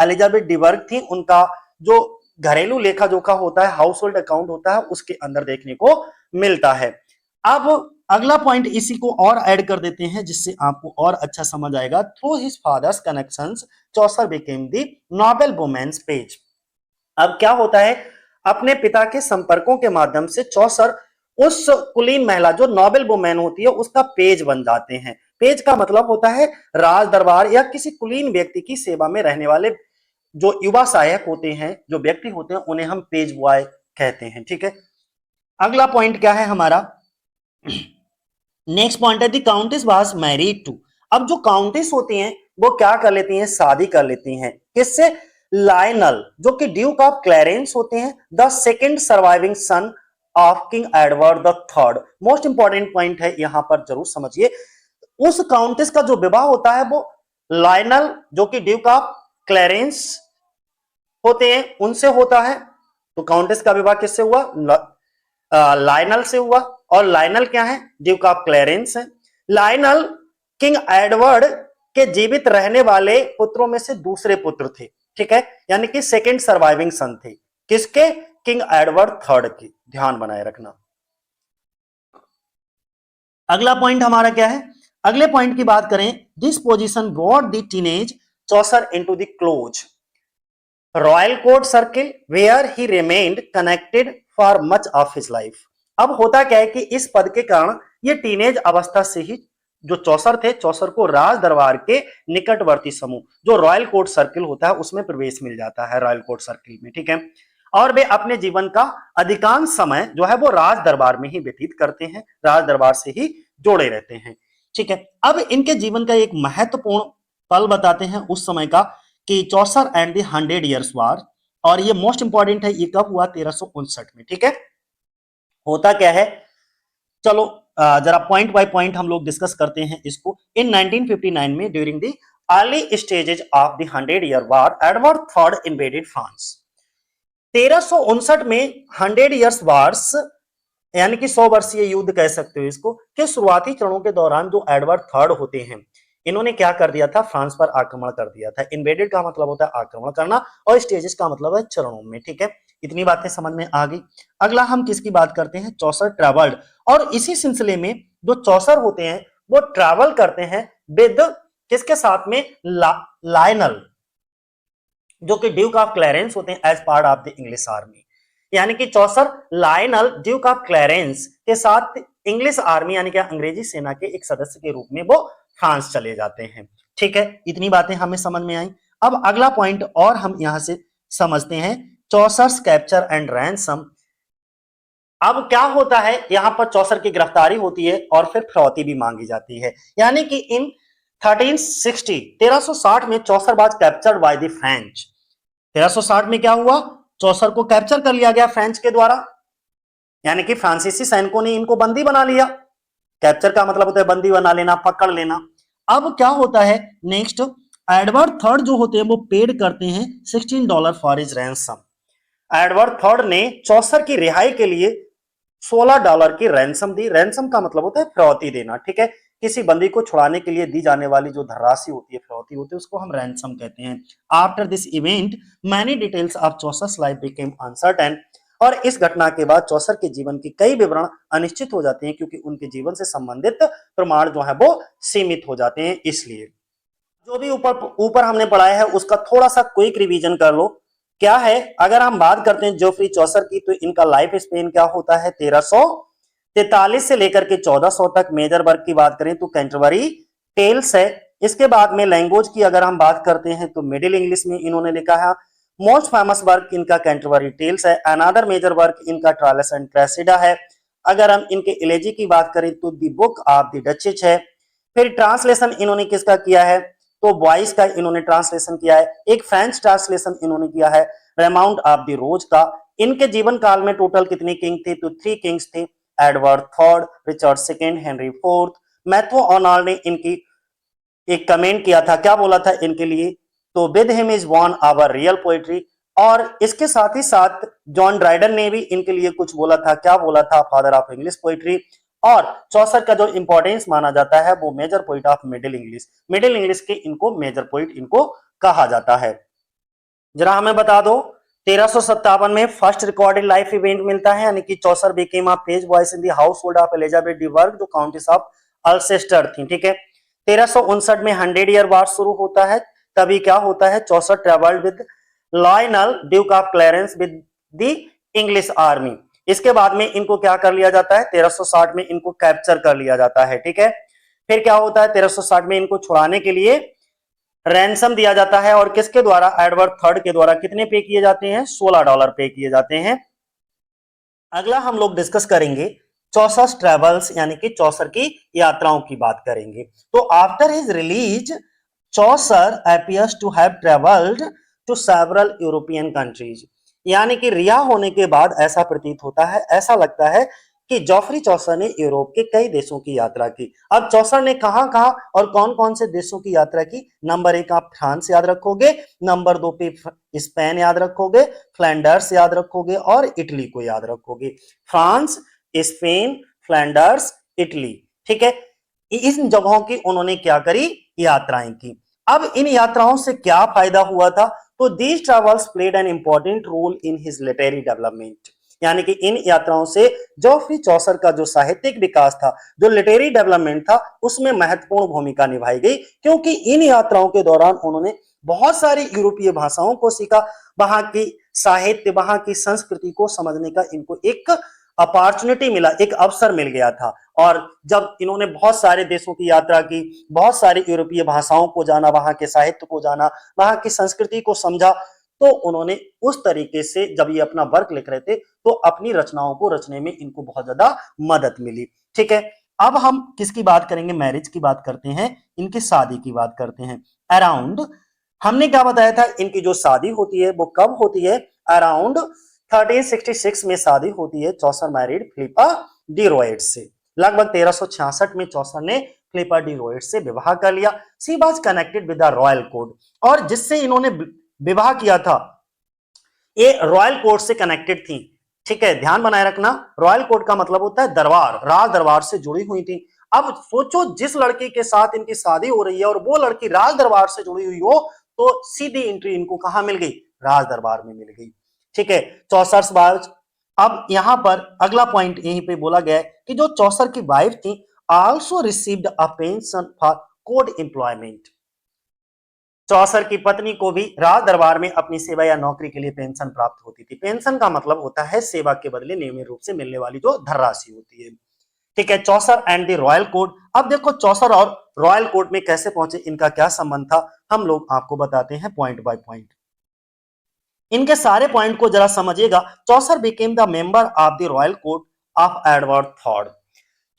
एलिजाबेथ डिवर्ग थी, उनका जो घरेलू लेखा जोखा होता है, हाउस होल्ड अकाउंट होता है, उसके अंदर देखने को मिलता है। अब अगला पॉइंट इसी को और ऐड कर देते हैं जिससे आपको और अच्छा समझ आएगा। Through his father's connections Chaucer became the noble women's page. अब क्या होता है, अपने पिता के संपर्कों के माध्यम से चौसर उस कुलीन महिला जो नोबेल वुमेन होती है उसका पेज बन जाते हैं। पेज का मतलब होता है राज दरबार या किसी कुलीन व्यक्ति की सेवा में रहने वाले जो युवा सहायक होते हैं, जो व्यक्ति होते हैं, उन्हें हम पेज बॉय कहते हैं। ठीक है, अगला पॉइंट क्या है हमारा? नेक्स्ट पॉइंट है the countess was married to. अब जो काउंटेस होती हैं वो क्या कर लेती हैं? शादी कर लेती हैं। किससे? लायनल, जो कि ड्यूक ऑफ क्लैरेंस होते हैं, the second surviving son of king Edward the third. Most important point है, यहां पर जरूर समझिए। उस काउंटेस का जो विवाह होता है वो लायनल जो कि ड्यूक ऑफ क्लैरेंस होते हैं उनसे होता है। तो काउंटेस का विवाह किससे हुआ? लायनल से हुआ। और लायनल क्या है? ड्यूक ऑफ क्लैरेंस है। लायनल किंग एडवर्ड के जीवित रहने वाले पुत्रों में से दूसरे पुत्र थे। ठीक है, यानी कि सेकंड सर्वाइविंग सन थे। किसके? किंग एडवर्ड थर्ड की। ध्यान बनाए रखना। अगला पॉइंट हमारा क्या है? अगले पॉइंट की बात करें, this position brought the teenage Chaucer into the close royal court circle where he remained connected for much of his life. अब होता क्या है कि इस पद के कारण ये टीनेज अवस्था से ही जो चौसर थे, चौसर को राज दरबार के निकटवर्ती समूह जो रॉयल कोर्ट सर्किल होता है उसमें प्रवेश मिल जाता है, रॉयल कोर्ट सर्किल में, ठीक है। और वे अपने जीवन का अधिकांश समय जो है वो राज दरबार में ही व्यतीत करते हैं, राज दरबार से ही जोड़े रहते हैं, ठीक है। अब इनके जीवन का एक महत्वपूर्ण पल बताते हैं उस समय का कि चौसर एंड द 100 इयर्स वार, और ये मोस्ट इंपॉर्टेंट है, ये कब हुआ 1359 में, ठीक है। होता क्या है, चलो जरा पॉइंट बाय पॉइंट हम लोग डिस्कस करते हैं इसको। इन 1959 में during the early stages of the 100 year war Edward third invaded France. 1359 में 100 इयर्स वार्स यानी कि 100 वर्षीय युद्ध कह सकते हो इसको, के शुरुआती चरणों के दौरान जो एडवर्ड थर्ड होते हैं इन्होंने क्या कर दिया था, फ्रांस पर आक्रमण कर दिया था। इन्वेडेड का मतलब होता है आक्रमण करना और स्टेजेस का मतलब है चरणों में, ठीक है। इतनी बातें समझ में आ गई। अगला हम किसकी बात करते हैं, चौसर ट्रेवल्ड, और इसी सिलसिले में जो चौसर होते हैं वो ट्रैवल करते हैं विद किसके साथ में, लायनल जो कि ड्यूक ऑफ क्लैरेंस होते हैं as part of the English army. यानी कि Chaucer Lionel Duke of Clarence के साथ इंग्लिश आर्मी यानी कि अंग्रेजी सेना के एक सदस्य के रूप में वो फ्रांस चले जाते हैं, ठीक है। इतनी बातें हमें समझ में आई। अब अगला पॉइंट और हम यहां से समझते हैं, चौसर्स कैप्चर एंड रैंसम। अब क्या होता है, यहां पर चौसर की गिरफ्तारी होती है और फिर फिरौती भी मांगी जाती है। यानी कि इन 1360 में Chaucer was captured by the French. 1360 में क्या हुआ, चौसर को कैप्चर कर लिया गया फ्रेंच के द्वारा, यानी कि फ्रांसीसी सैनिकों ने इनको बंदी बना लिया। कैप्चर का मतलब होता है बंदी बना लेना, पकड़ लेना। अब क्या होता है नेक्स्ट, एडवर्ड थर्ड जो होते हैं वो पेड करते हैं $16 for his ransom. Edward third ने चौसर की रिहाई के लिए $16 की रैंसम दी। रैंसम का मतलब होता है फिरौती देना, ठीक है। किसी बंदी को छुड़ाने के लिए दी जाने वाली जो धनराशि होती है, फिरौती होती है, उसको हम रैंसम कहते हैं। After this event many details of Chaucer's life became uncertain. और इस घटना के बाद चौसर के जीवन के कई विवरण अनिश्चित हो जाते हैं क्योंकि उनके जीवन से संबंधित प्रमाण जो है वो सीमित हो जाते हैं। इसलिए जो भी ऊपर ऊपर हमने पढ़ाया है उसका थोड़ा सा क्विक रिवीजन कर लो। क्या है, अगर हम बात करते हैं जोफ्री चौसर की तो इनका लाइफ स्पेन क्या होता है, 1343 से लेकर के 1400 तक। मेजर वर्क की बात करें तो कैंटरबरी टेल्स है। इसके बाद में लैंग्वेज की अगर हम बात करते हैं तो मिडिल इंग्लिश में इन्होंने लिखा है। मोस्ट फेमस वर्क इनका कैंटरबरी टेल्स है। अनदर मेजर वर्क इनका ट्रायल्स एंड क्रेसिडा है। अगर हम इनके इलेजी की बात करें तो the Book of the duchess है। फिर ट्रांसलेशन इन्होंने किसका किया है, तो बॉयज का इन्होंने ट्रांसलेशन किया है। एक फ्रेंच ट्रांसलेशन इन्होंने किया है रेमाउंड ऑफ द रोज का। इनके जीवन काल में टोटल कितने किंग थे, तो 3 किंग्स थे, Edward third, Richard second, Henry fourth. Matthew Arnold ने इनकी एक कमेंट किया था, क्या बोला था इनके लिए, तो with him is one hour real poetry. और इसके साथ ही साथ जॉन ड्राइडन ने भी इनके लिए कुछ बोला था, क्या बोला था, फादर ऑफ इंग्लिश पोएट्री। और चौसर का जो इंपॉर्टेंस माना जाता है वो major poet of Middle English. Middle English के इनको मेजर पोइट इनको कहा जाता है। जरा हमें बता दो, 1357 में फर्स्ट रिकॉर्डेड लाइफ इवेंट मिलता है, यानी कि Chaucer became a page voice in the household of Elizabeth डी वर्क जो काउंटेस ऑफ अल्सेस्टर थी, ठीक है। 1359 में 100 ईयर वार शुरू होता है। तभी क्या होता है, Chaucer travelled with Lionel Duke of Clarence with the English army. इसके बाद में इनको क्या कर लिया जाता है, 1360 में इनको कैप्चर कर लिया जाता है, ठीक है। फिर क्या होता है, 1360 में इनको छुड़ाने के लिए रैंसम दिया जाता है और किसके द्वारा, एडवर्ड थर्ड के द्वारा। कितने पे किए जाते हैं, $16 पे किए जाते हैं। अगला हम लोग डिस्कस करेंगे चौसर ट्रेवल्स यानी कि चौसर की यात्राओं की बात करेंगे। तो after his release Chaucer appears to have travelled to several European countries. यानी कि रिहा होने के बाद ऐसा प्रतीत होता है, ऐसा लगता है कि जोफ्री चौसर ने यूरोप के कई देशों की यात्रा की। अब चौसर ने कहां कहां और कौन कौन से देशों की यात्रा की, नंबर 1 आप फ्रांस याद रखोगे, नंबर 2 पे स्पेन याद रखोगे, फ्लैंडर्स याद रखोगे और इटली को याद रखोगे। फ्रांस, स्पेन, फ्लैंडर्स, इटली, ठीक है। इन जगहों की उन्होंने क्या करी, यात्राएं की। अब इन यात्राओं से क्या फायदा हुआ था, तो these travels played an important role in his literary development. यानी कि इन यात्राओं से जोफ्री चौसर का जो साहित्यिक विकास था, जो लिटरेरी डेवलपमेंट था, उसमें महत्वपूर्ण भूमिका निभाई गई, क्योंकि इन यात्राओं के दौरान उन्होंने बहुत सारी यूरोपीय भाषाओं को सीखा, वहां की साहित्य, वहां की संस्कृति को समझने का इनको एक अपॉर्चुनिटी मिला, एक अवसर मिल गया था। और जब इन्होंने बहुत सारे देशों की यात्रा की, बहुत सारी यूरोपीय भाषाओं को जाना, वहां के साहित्य को जाना, वहां की संस्कृति को समझा, तो उन्होंने उस तरीके से जब ये अपना वर्क लिख रहे थे तो अपनी रचनाओं को रचने में इनको बहुत ज्यादा मदद मिली। ठीक है, अब हम किसकी बात करेंगे, मैरिज की बात करते हैं, इनकी शादी की बात करते हैं। अराउंड, हमने क्या बताया था, इनकी जो शादी होती है वो कब होती है, अराउंड 1366 में शादी होती है। चौसर मैरिड फिलिपा डी रॉयट से। लगभग 1366 में चौसर ने फिलिपा डी रॉयट से विवाह कर लिया। She was connected with the royal court, और जिससे इन्होंने विवाह किया था ये रॉयल कोर्ट से कनेक्टेड थी। ठीक है, ध्यान बनाए रखना, रॉयल कोर्ट का मतलब होता है दरबार, राज दरबार से जुड़ी हुई थी। अब सोचो जिस लड़की के साथ इनकी शादी हो रही है और वो लड़की राज दरबार से जुड़ी हुई हो, तो सीधी एंट्री इनको कहां मिल गई, राज दरबार में मिल गई। ठीक है, चौसर बाज। अब यहां पर अगला पॉइंट यहीं पे बोला गया है कि जो चौसर की वाइफ थी also received a pension for good employment. Chaucer की पत्नी को भी राज दरबार में अपनी सेवा या नौकरी के लिए पेंशन प्राप्त होती थी। पेंशन का मतलब होता है सेवा के बदले नियमित रूप से मिलने वाली जो धनराशि होती है। ठीक है, चौसर एंड द रॉयल कोर्ट। अब देखो चौसर और रॉयल कोर्ट में कैसे पहुंचे, इनका क्या संबंध था, हम लोग आपको बताते हैं पॉइंट बाय पॉइंट। इनके सारे पॉइंट को जरा समझिएगा। Chaucer became the member of the royal court of Edward third.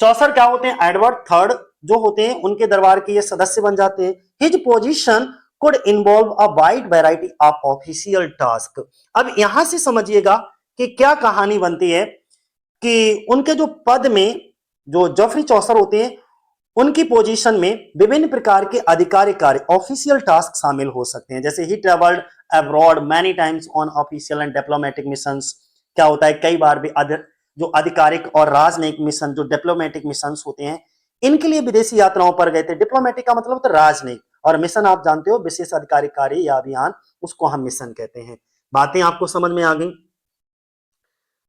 Chaucer क्या होते हैं, एडवर्ड थर्ड जो होते हैं उनके दरबार के ये सदस्य बन जाते हैं। His position could involve a wide variety of official task. अब यहां से समझिएगा कि क्या कहानी बनती है कि उनके जो पद में जो जॉफरी चौसर होते हैं उनकी पोजीशन में विभिन्न प्रकार के आधिकारिक कार्य, ऑफिशियल टास्क शामिल हो सकते हैं। जैसे he travelled abroad many times on official and diplomatic missions. क्या होता है, कई बार भी जो आधिकारिक और राजनयिक मिशन, जो डिप्लोमेटिक मिशन होते हैं, इनके लिए विदेशी यात्राओं पर गए थे। डिप्लोमेटिक का मतलब होता है राजनयिक, और मिशन आप जानते हो विशेष अधिकारिक कार्य या अभियान, उसको हम मिशन कहते हैं। बातें आपको समझ में आ गई।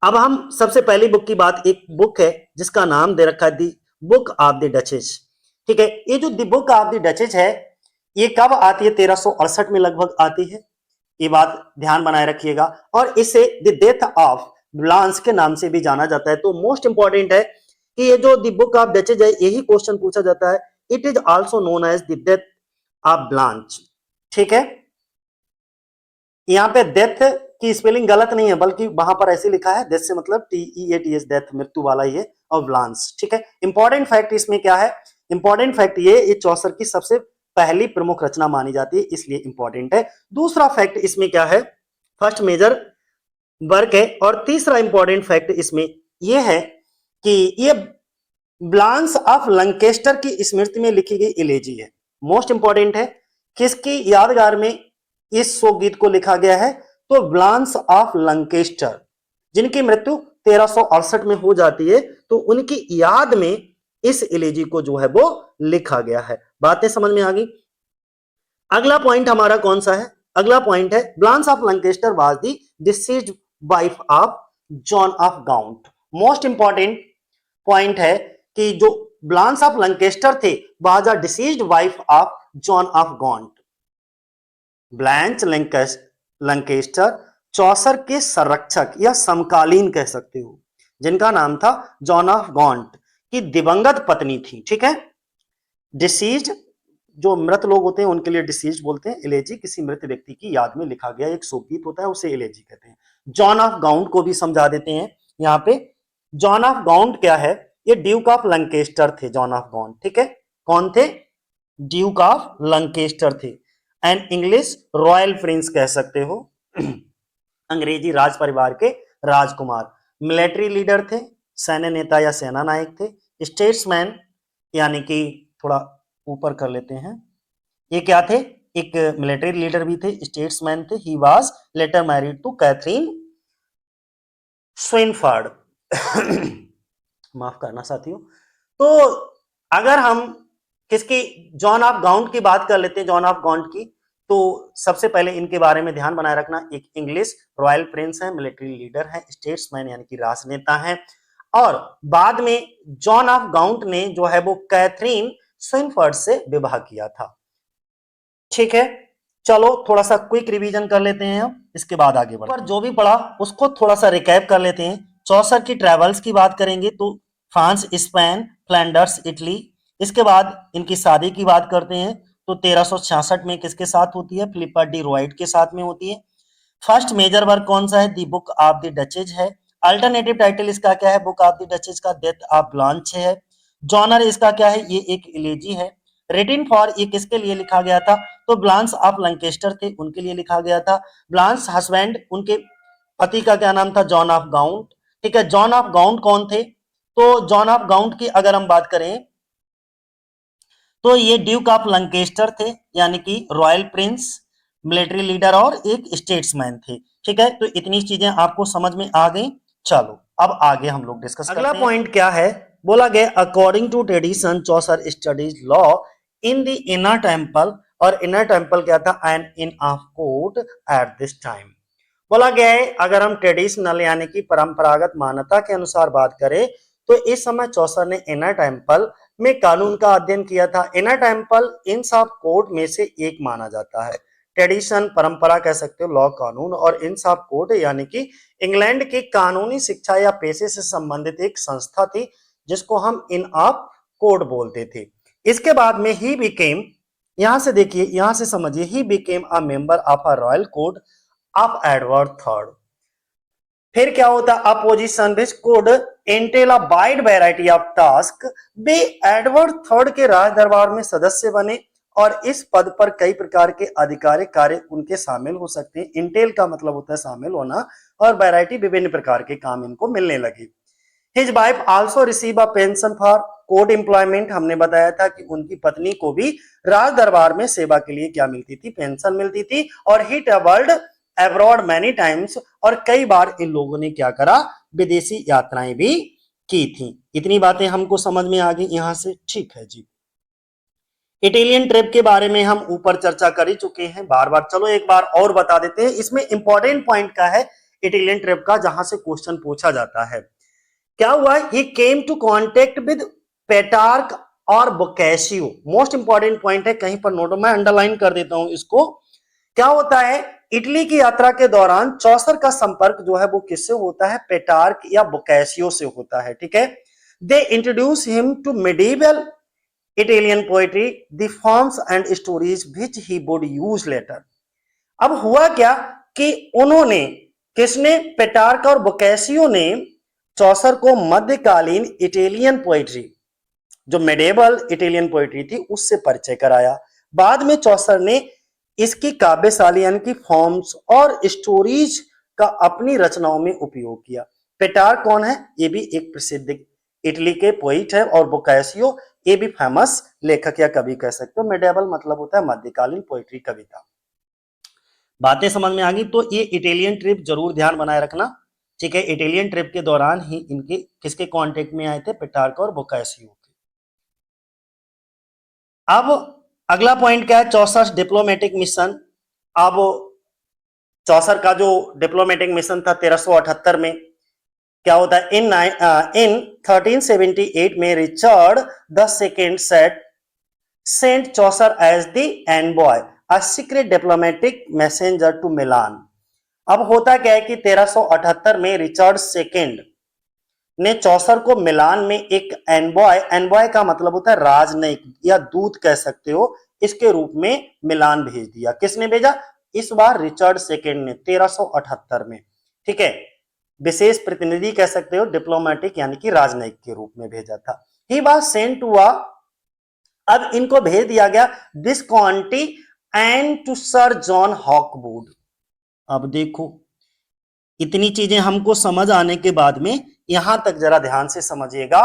अब हम सबसे पहली बुक की बात, एक बुक है जिसका नाम दे रखा है दी बुक ऑफ द डचेज। ठीक है, ये जो दी बुक ऑफ द डचेज है ये कब आती है, 1368 में लगभग आती है, ये बात ध्यान बनाए रखिएगा। और इसे द डेथ ऑफ ब्लांस के नाम से भी जाना जाता है। तो मोस्ट इंपॉर्टेंट है कि ये जो द बुक ऑफ डचेज है यही क्वेश्चन पूछा जाता है। It is also known as the death of Blanche. ठीक है, यहाँ पे डेथ की स्पेलिंग गलत नहीं है, बल्कि वहां पर ऐसे लिखा है, डेथ से मतलब TEATH, डेथ मृत्यु वाला ही है, और ब्लांस। ठीक है, इंपॉर्टेंट फैक्ट इसमें क्या है, इंपॉर्टेंट फैक्ट ये चौसर की सबसे पहली प्रमुख रचना मानी जाती है, इसलिए इंपॉर्टेंट है। दूसरा फैक्ट इसमें क्या है, फर्स्ट मेजर वर्क है। और तीसरा इंपॉर्टेंट फैक्ट इसमें यह है कि ये ब्लांस ऑफ लंकेस्टर की स्मृति में लिखी गई इलेजी है। मोस्ट इंपॉर्टेंट है, किसकी यादगार में इस शोक गीत को लिखा गया है, तो ब्लांस ऑफ लंकेस्टर, जिनकी मृत्यु 1368 में हो जाती है, तो उनकी याद में इस इलेजी को जो है वो लिखा गया है। बातें समझ में आ गई। अगला पॉइंट हमारा कौन सा है, अगला पॉइंट है Blanche of Lancaster was the deceased wife of John of Gaunt. Most important point है कि जो ब्लांस ऑफ लंकेस्टर थे was a deceased wife of John of Gaunt. Blanche Lancaster Chaucer के संरक्षक या समकालीन कह सकते हो, जिनका नाम था जॉन ऑफ गॉन्ट की दिवंगत पत्नी थी। ठीक है, डिसीज्ड जो मृत लोग होते हैं उनके लिए डिसीज्ड बोलते हैं। इलेजी किसी मृत व्यक्ति की याद में लिखा गया एक शोकगीत होता है, उसे इलेजी कहते हैं। जॉन ऑफ गाउंट को भी समझा देते हैं यहाँ पे। जॉन ऑफ गाउंट क्या है, ये ड्यूक ऑफ लंकेस्टर थे जॉन ऑफ गाउंट। ठीक है, कौन थे, ड्यूक ऑफ लंकेस्टर थे। एंड इंग्लिश रॉयल प्रिंस कह सकते हो, अंग्रेजी राज परिवार के राजकुमार। मिलिट्री लीडर थे, सैन्य नेता या सेना नायक थे। स्टेट्समैन यानी कि थोड़ा ऊपर कर लेते हैं, ये क्या थे, एक मिलिट्री लीडर भी थे, स्टेट्समैन थे। He was later married to Katherine Swynford. माफ करना साथियों। तो अगर हम किसकी, जॉन ऑफ गाउंट की बात कर लेते हैं, जॉन ऑफ गाउंट की, तो सबसे पहले इनके बारे में ध्यान बनाए रखना। एक इंग्लिश रॉयल प्रिंस है, मिलिट्री लीडर है, स्टेट्समैन यानी कि राजनेता है, और बाद में जॉन ऑफ गाउंट ने जो है वो कैथरीन स्विनफर्ड से विवाह किया था। ठीक है, चलो थोड़ा सा क्विक रिवीजन कर लेते हैं हम, इसके बाद आगे बढ़ते हैं। पर जो भी पढ़ा उसको थोड़ा सा रिकैप कर लेते हैं। चौसर की ट्रेवल्स की बात करेंगे तो फ्रांस, स्पेन, फ्लैंडर्स, इटली। इसके बाद इनकी शादी की बात करते हैं तो 1366 में किसके साथ होती है? फिलिपा डी रॉयट के साथ में होती है। फर्स्ट मेजर वर्क कौन सा है? दी बुक ऑफ द डचेज है। अल्टरनेटिव टाइटल इसका क्या है? बुक ऑफ द डचेज का डेथ ऑफ ब्लांच है। जॉनर इसका क्या है? ये एक इलेजी है। रिटिन फॉर ये किसके लिए लिखा गया था? तो ब्लांस ऑफ लंकेस्टर थे, उनके लिए लिखा गया था। ब्लांस हस्बैंड, उनके पति का क्या नाम था? John of ground. ठीक है, जॉन ऑफ गाउंट कौन थे? तो जॉन ऑफ गाउंट की अगर हम बात करें तो ये ड्यूक ऑफ लंकेस्टर थे, यानी कि रॉयल प्रिंस, मिलिट्री लीडर और एक स्टेट्समैन थे। ठीक है, तो इतनी चीजें आपको समझ में आ गई। चलो अब आगे हम लोग डिस्कस करते हैं। अगला पॉइंट क्या है? बोला गया according to tradition Chaucer studies law in the Inner Temple, और इनर टेम्पल क्या था? An inn of court at this time. बोला गया है अगर हम ट्रेडिशनल यानी कि परंपरागत मान्यता के अनुसार बात करें तो इस समय चौसर ने इनर टेम्पल में कानून का अध्ययन किया था। इनर टेम्पल इन सब कोड में से एक माना जाता है। ट्रेडिशन परंपरा कह सकते हो, लॉ कानून, और इन सब कोड यानी कि इंग्लैंड की कानूनी शिक्षा या पेशे से संबंधित एक संस्था थी जिसको हम इन ऑफ कोड बोलते थे। इसके बाद में ही बिकेम, यहां से देखिए, यहां से समझिए, he became a member of a royal code of Edward third. फिर क्या होता? Opposition which could entail a wide variety of task. Way Edward third के राज दरबार में सदस्य बने और इस पद पर कई प्रकार के आधिकारिक कार्य उनके शामिल हो सकते हैं। इंटेल का मतलब होता है शामिल होना, और वैरायटी विभिन्न प्रकार के काम इनको मिलने लगे। His wife also receive a pension for court employment. हमने बताया था कि उनकी पत्नी को भी राज दरबार में सेवा के लिए क्या मिलती थी? पेंशन मिलती थी। और ही ट्रेवल्ड अब्रॉड मैनी टाइम्स, और कई बार इन लोगों ने क्या करा? विदेशी यात्राएं भी की थी। इतनी बातें हमको समझ में आ गई यहां से। ठीक है जी, इटालियन ट्रिप के बारे में हम ऊपर चर्चा कर ही चुके हैं बार बार। चलो एक बार और बता देते हैं, इसमें इंपॉर्टेंट पॉइंट का है इटालियन ट्रिप का, जहां से क्वेश्चन पूछा जाता है। क्या हुआ? ही केम टू कॉन्टेक्ट विद पेटार्क और बोकेशियो। मोस्ट इंपॉर्टेंट पॉइंट है, कहीं पर नोट में अंडरलाइन कर देता हूं इसको। क्या होता है? इटली की यात्रा के दौरान चौसर का संपर्क जो है वो किससे होता है? पेटार्क या बोकेशियो से होता है। ठीक है, they introduce him to medieval Italian poetry, the forms and stories which he would use later. अब हुआ क्या कि उन्होंने, किसने? पेटार्क और बोकेशियो ने चौसर को मध्यकालीन इटालियन पोएट्री, जो मेडिवल इटालियन पोएट्री थी, उससे परिचय कराया। बाद में चौसर ने इसकी काव्यशाली यानी कि फॉर्म्स और स्टोरीज का अपनी रचनाओं में उपयोग किया। पेटार्क कौन है? ये भी एक प्रसिद्ध इटली के पोइट है, और बोकासियो ये भी फेमस लेखक या कवि कह सकते हो। मेडिवल मतलब होता है मध्यकालीन पोइट्री, कविता। बातें समझ में आ गई? तो ये इटालियन ट्रिप जरूर ध्यान बनाए रखना। ठीक है, इटालियन ट्रिप के दौरान ही इनके किसके कांटेक्ट में आए थे? पेटार्क और बोकासियो के। अब अगला पॉइंट क्या है? चौसर डिप्लोमेटिक मिशन। अब चौसर का जो डिप्लोमेटिक मिशन था 1378 में, क्या होता है? इन 1378 में Richard the second sent Chaucer as the envoy, a secret diplomatic messenger to Milan. अब होता क्या है कि 1378 में रिचर्ड सेकेंड ने चौसर को मिलान में एक एनबॉय, एनबॉय का मतलब होता है राजनयिक या दूत कह सकते हो, इसके रूप में मिलान भेज दिया। किसने भेजा? इस बार रिचर्ड सेकेंड ने 1378 में। ठीक है, विशेष प्रतिनिधि कह सकते हो, डिप्लोमेटिक यानी कि राजनयिक के रूप में भेजा था। He was sent to a, अब इनको भेज दिया गया Visconti and to sir John Hawkwood. अब देखो, इतनी चीजें हमको समझ आने के बाद में यहां तक जरा ध्यान से समझिएगा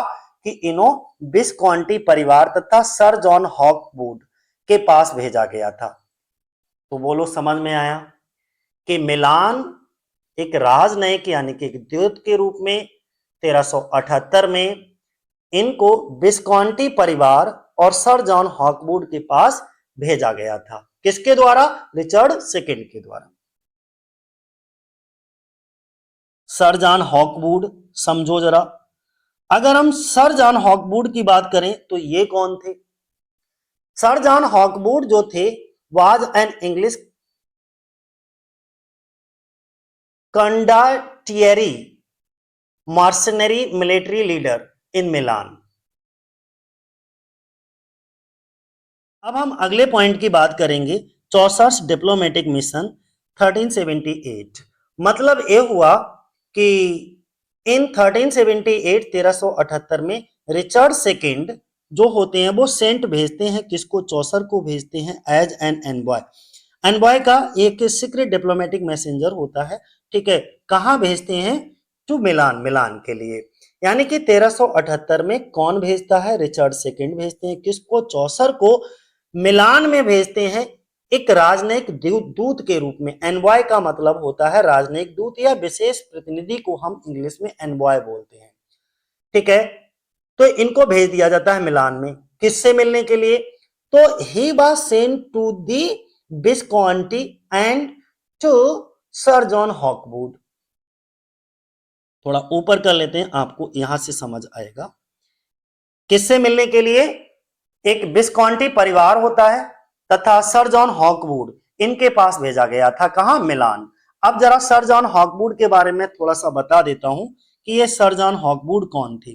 कि इन्हों विस्कॉन्टी परिवार तथा सर जॉन हॉकवुड के पास भेजा गया था। तो बोलो समझ में आया कि मिलान एक राजनयिक यानी कि एक दूत के रूप में 1378 में इनको विस्कॉन्टी परिवार और सर जॉन हॉकवुड के पास भेजा गया था। किसके द्वारा? रिचर्ड सेकेंड के द्वारा। सर जॉन हॉकवुड समझो जरा। अगर हम सर जॉन हॉकवुड की बात करें तो ये कौन थे? सर जॉन हॉकवुड जो थे was an English condottieri mercenary military leader in Milan. अब हम अगले पॉइंट की बात करेंगे, चौसर्स डिप्लोमेटिक मिशन 1378। मतलब ये हुआ कि इन 1378 1378 में रिचर्ड सेकेंड जो होते हैं वो सेंट भेजते हैं, किसको, चौसर को भेजते हैं एज एन एनबॉय। एनबॉय का एक सीक्रेट डिप्लोमेटिक मैसेंजर होता है, ठीक है। कहां भेजते हैं, टू मिलान, मिलान के लिए। यानी कि 1378 में कौन भेजता है, रिचर्ड सेकेंड भेजते हैं, किसको, चौसर को मिलान में भेजते हैं एक राजनयिक दूत के रूप में। एनवॉय का मतलब होता है राजनयिक दूत या विशेष प्रतिनिधि को हम इंग्लिश में एनवॉय बोलते हैं, ठीक है। तो इनको भेज दिया जाता है मिलान में, किससे मिलने के लिए, तो he was sent to the Visconti and to sir John Hawkwood. थोड़ा ऊपर कर लेते हैं, आपको यहां से समझ आएगा। किससे मिलने के लिए, एक विस्कॉन्टी परिवार होता है तथा सर जॉन हॉकवुड, इनके पास भेजा गया था, कहां, मिलान। अब जरा सर जॉन हॉकवुड के बारे में थोड़ा सा बता देता हूं कि ये सर जॉन हॉकवुड कौन थे।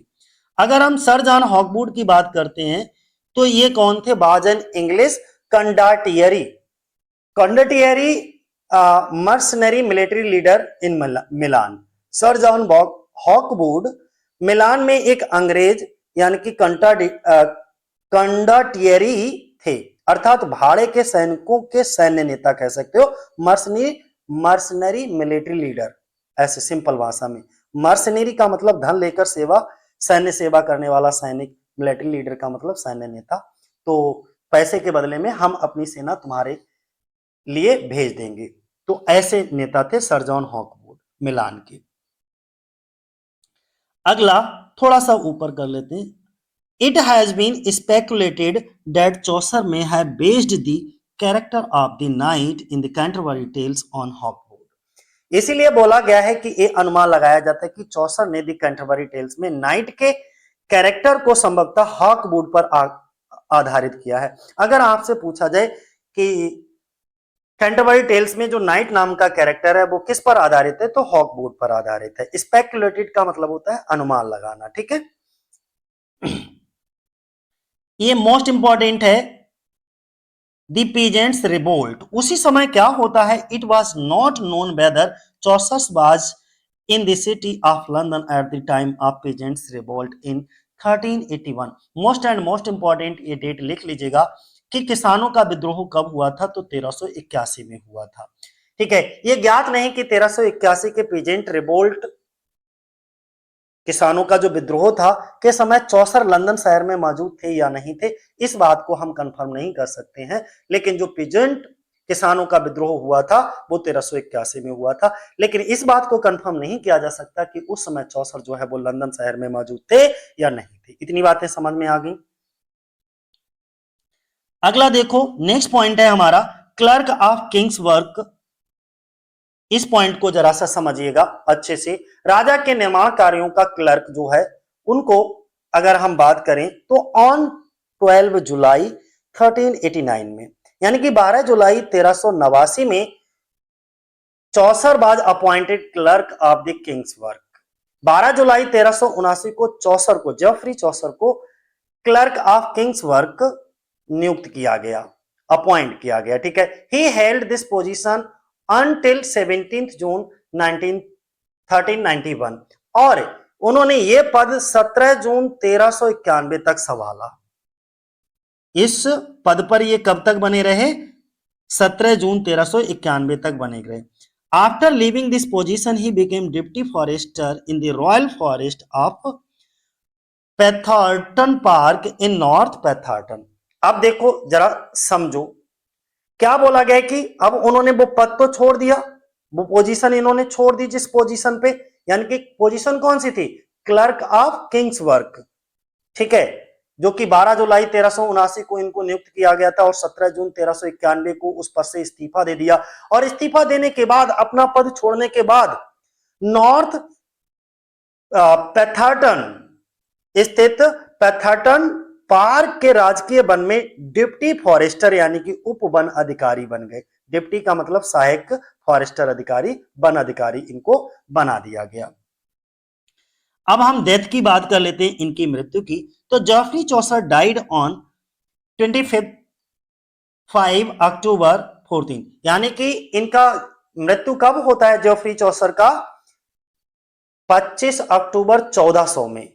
अगर हम सर जॉन हॉकवुड की बात करते हैं तो ये कौन थे, was an English condottieri, condottieri mercenary military leader in Milan. Sir John Hawkwood Milan में एक अंग्रेज यानी कि कंडाटियरी थे, अर्थात भाड़े के सैनिकों के सैन्य नेता कह सकते हो, मर्सनरी मिलिट्री लीडर, ऐसे सिंपल भाषा में। मर्सनरी का मतलब धन लेकर सेवा, सैन्य सेवा करने वाला सैनिक, मिलिट्री लीडर का मतलब सैन्य नेता। तो पैसे के बदले में हम अपनी सेना तुम्हारे लिए भेज देंगे। तो ऐसे नेता थे सर जॉन हॉकवुड मिलान के। अगला थोड़ा सा ऊपर कर लेते हैं। It has been speculated that Chaucer may have based the character of the knight in the Canterbury Tales on Hawkwood। इसीलिए बोला गया है कि ये अनुमान लगाया जाता है कि चौसर ने दी कैंटरबरी टेल्स में नाइट के कैरेक्टर को संभवतः हॉकवुड पर आधारित किया है। अगर आपसे पूछा जाए कि कैंटरबरी टेल्स में जो नाइट नाम का कैरेक्टर है वो किस पर आधारित है, तो हॉकवुड पर आधारित है। स्पेकुलेटेड का मतलब होता है अनुमान लगाना, ठीक है। ये मोस्ट इंपॉर्टेंट है, द पीजेंट्स रिवोल्ट। उसी समय क्या होता है, it was not known whether Chaucer's was in the city of London at the time of peasants revolt in 1381। Most and most important ये डेट लिख लीजिएगा कि किसानों का विद्रोह कब हुआ था, तो 1381 में हुआ था, ठीक है। ये ज्ञात नहीं कि 1381 के पीजेंट रिवोल्ट, किसानों का जो विद्रोह था, के समय चौसर लंदन शहर में मौजूद थे या नहीं थे, इस बात को हम कंफर्म नहीं कर सकते हैं। लेकिन जो पीजेंट किसानों का विद्रोह हुआ था वो 1381 में हुआ था। लेकिन इस बात को कंफर्म नहीं किया जा सकता कि उस समय चौसर जो है वो लंदन शहर में मौजूद थे या नहीं थे। इतनी बातें समझ में आ गई। अगला देखो, नेक्स्ट पॉइंट है हमारा क्लर्क ऑफ किंग्स वर्क। इस पॉइंट को जरा सा समझिएगा अच्छे से। राजा के निर्माण कार्यों का क्लर्क जो है उनको अगर हम बात करें तो ऑन 12 जुलाई 1389 में, यानी कि 12 जुलाई 1389 में Chaucer was appointed clerk of the king's work. 12 जुलाई 1379 को चौसर को, जेफरी चौसर को क्लर्क ऑफ किंग्स वर्क नियुक्त किया गया, अपॉइंट किया गया, ठीक है। He held this position until 17 जून 1391 और उन्होंने ये पद 17 जून 1391 तक संभाला। इस पद पर ये कब तक बने रहे, 17 जून 1391 तक बने रहे। After leaving this position he became deputy forester in the royal forest of Petherton park in North Petherton. अब देखो जरा समझो, क्या बोला गया कि अब उन्होंने वो पद तो छोड़ दिया, वो पोजीशन इन्होंने छोड़ दी, जिस पोजीशन पे, यानी कि पोजीशन कौन सी थी, क्लर्क ऑफ किंग्स वर्क, ठीक है, जो कि 12 जुलाई 1379 को इनको नियुक्त किया गया था और 17 जून 1391 को उस पद से इस्तीफा दे दिया। और इस्तीफा देने के बाद, अपना पद छोड़ने के बाद, नॉर्थ पैथार्टन स्थित पैथार्टन पार्क के राजकीय वन में डिप्टी फॉरेस्टर यानी कि उप वन अधिकारी बन गए। डिप्टी का मतलब सहायक फॉरेस्टर अधिकारी, वन अधिकारी इनको बना दिया गया। अब हम डेथ की बात कर लेते हैं, इनकी मृत्यु की। तो जेफरी चौसर डाइड ऑन 25 अक्टूबर 14, यानी कि इनका मृत्यु कब होता है जेफरी चौसर का? 25 अक्टूबर 1400 में।